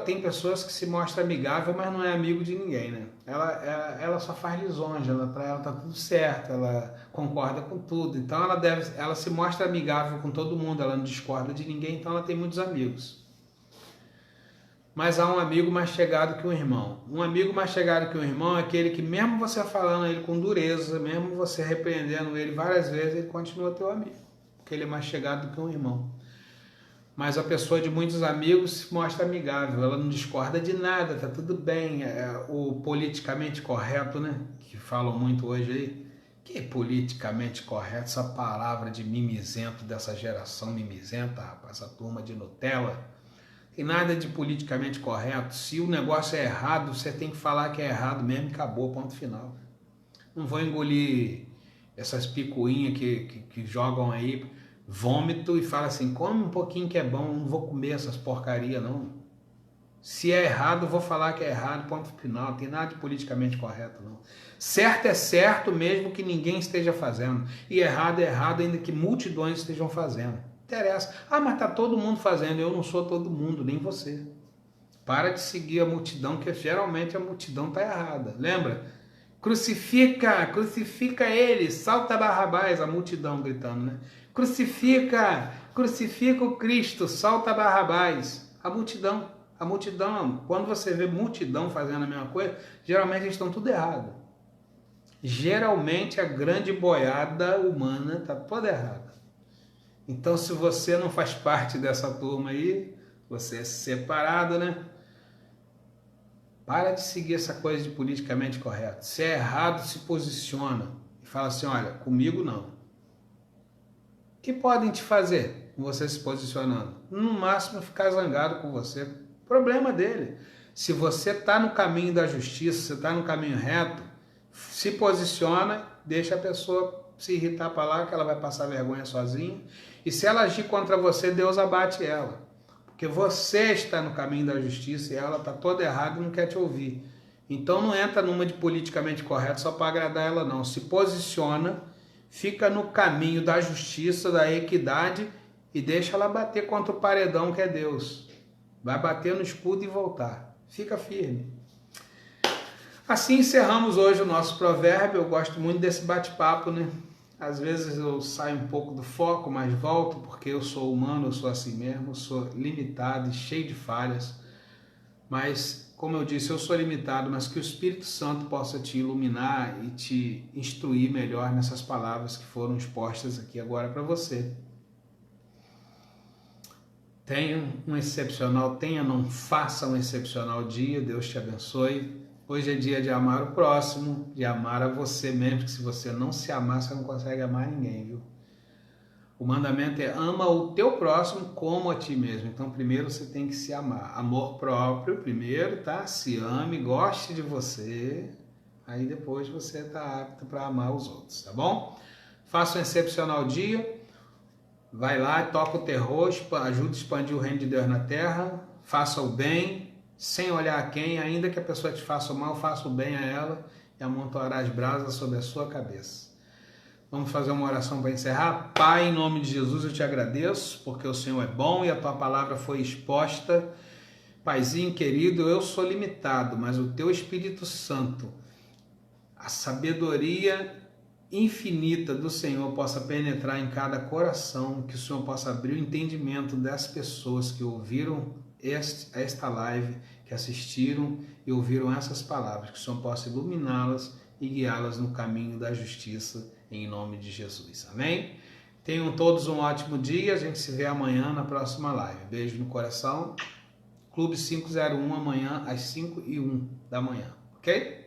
Tem pessoas que se mostram amigável, mas não é amigo de ninguém, né? Ela só faz lisonja, para ela tá tudo certo, ela concorda com tudo. Então ela se mostra amigável com todo mundo, ela não discorda de ninguém, então ela tem muitos amigos. Mas há um amigo mais chegado que um irmão. Um amigo mais chegado que um irmão é aquele que, mesmo você falando a ele com dureza, mesmo você repreendendo ele várias vezes, ele continua teu amigo, porque ele é mais chegado do que um irmão. Mas a pessoa de muitos amigos se mostra amigável, ela não discorda de nada, tá tudo bem. O politicamente correto, né? Que falam muito hoje aí. Que politicamente correto, essa palavra de mimizento dessa geração mimizenta, rapaz, essa turma de Nutella. Tem nada de politicamente correto. Se o negócio é errado, você tem que falar que é errado mesmo e acabou, ponto final. Não vou engolir essas picuinhas que jogam aí vômito e fala assim, come um pouquinho que é bom, não vou comer essas porcaria não. Se é errado, vou falar que é errado, ponto final, não tem nada de politicamente correto não. Certo é certo mesmo que ninguém esteja fazendo, e errado é errado ainda que multidões estejam fazendo. Não interessa. Ah, mas tá todo mundo fazendo, eu não sou todo mundo, nem você. Para de seguir a multidão, que geralmente a multidão tá errada. Lembra? Crucifica ele, salta Barrabás, a multidão gritando, né? Crucifica o Cristo, salta Barrabás. A multidão, quando você vê multidão fazendo a mesma coisa, geralmente eles estão tudo errado. Geralmente a grande boiada humana está toda errada. Então, se você não faz parte dessa turma aí, você é separado, né? Para de seguir essa coisa de politicamente correto. Se é errado, se posiciona e fala assim, olha, comigo não. O que podem te fazer com você se posicionando? No máximo ficar zangado com você. Problema dele. Se você está no caminho da justiça, você está no caminho reto, se posiciona, deixa a pessoa se irritar para lá, que ela vai passar vergonha sozinha. E se ela agir contra você, Deus abate ela. Porque você está no caminho da justiça e ela está toda errada e não quer te ouvir. Então não entra numa de politicamente correto só para agradar ela não. Se posiciona, fica no caminho da justiça, da equidade e deixa ela bater contra o paredão que é Deus. Vai bater no escudo e voltar. Fica firme. Assim encerramos hoje o nosso provérbio. Eu gosto muito desse bate-papo, né? Às vezes eu saio um pouco do foco, mas volto porque eu sou humano, eu sou assim mesmo, eu sou limitado e cheio de falhas. Mas, como eu disse, eu sou limitado, mas que o Espírito Santo possa te iluminar e te instruir melhor nessas palavras que foram expostas aqui agora para você. Não faça um excepcional dia, Deus te abençoe. Hoje é dia de amar o próximo, de amar a você mesmo, porque se você não se amar, você não consegue amar ninguém, viu? O mandamento é ama o teu próximo como a ti mesmo. Então, primeiro você tem que se amar. Amor próprio, primeiro, tá? Se ame, goste de você. Aí depois você tá apto para amar os outros, tá bom? Faça um excepcional dia. Vai lá, toca o terror, ajuda a expandir o reino de Deus na terra. Faça o bem. Sem olhar a quem, ainda que a pessoa te faça o mal, faça o bem a ela e amontoará as brasas sobre a sua cabeça. Vamos fazer uma oração para encerrar? Pai, em nome de Jesus eu te agradeço, porque o Senhor é bom e a tua palavra foi exposta. Paizinho querido, eu sou limitado, mas o teu Espírito Santo, a sabedoria infinita do Senhor possa penetrar em cada coração, que o Senhor possa abrir o entendimento das pessoas que ouviram esta live, que assistiram e ouviram essas palavras, que o Senhor possa iluminá-las e guiá-las no caminho da justiça, em nome de Jesus. Amém? Tenham todos um ótimo dia, a gente se vê amanhã na próxima live. Beijo no coração. Clube 501 amanhã às 5h01 da manhã, ok?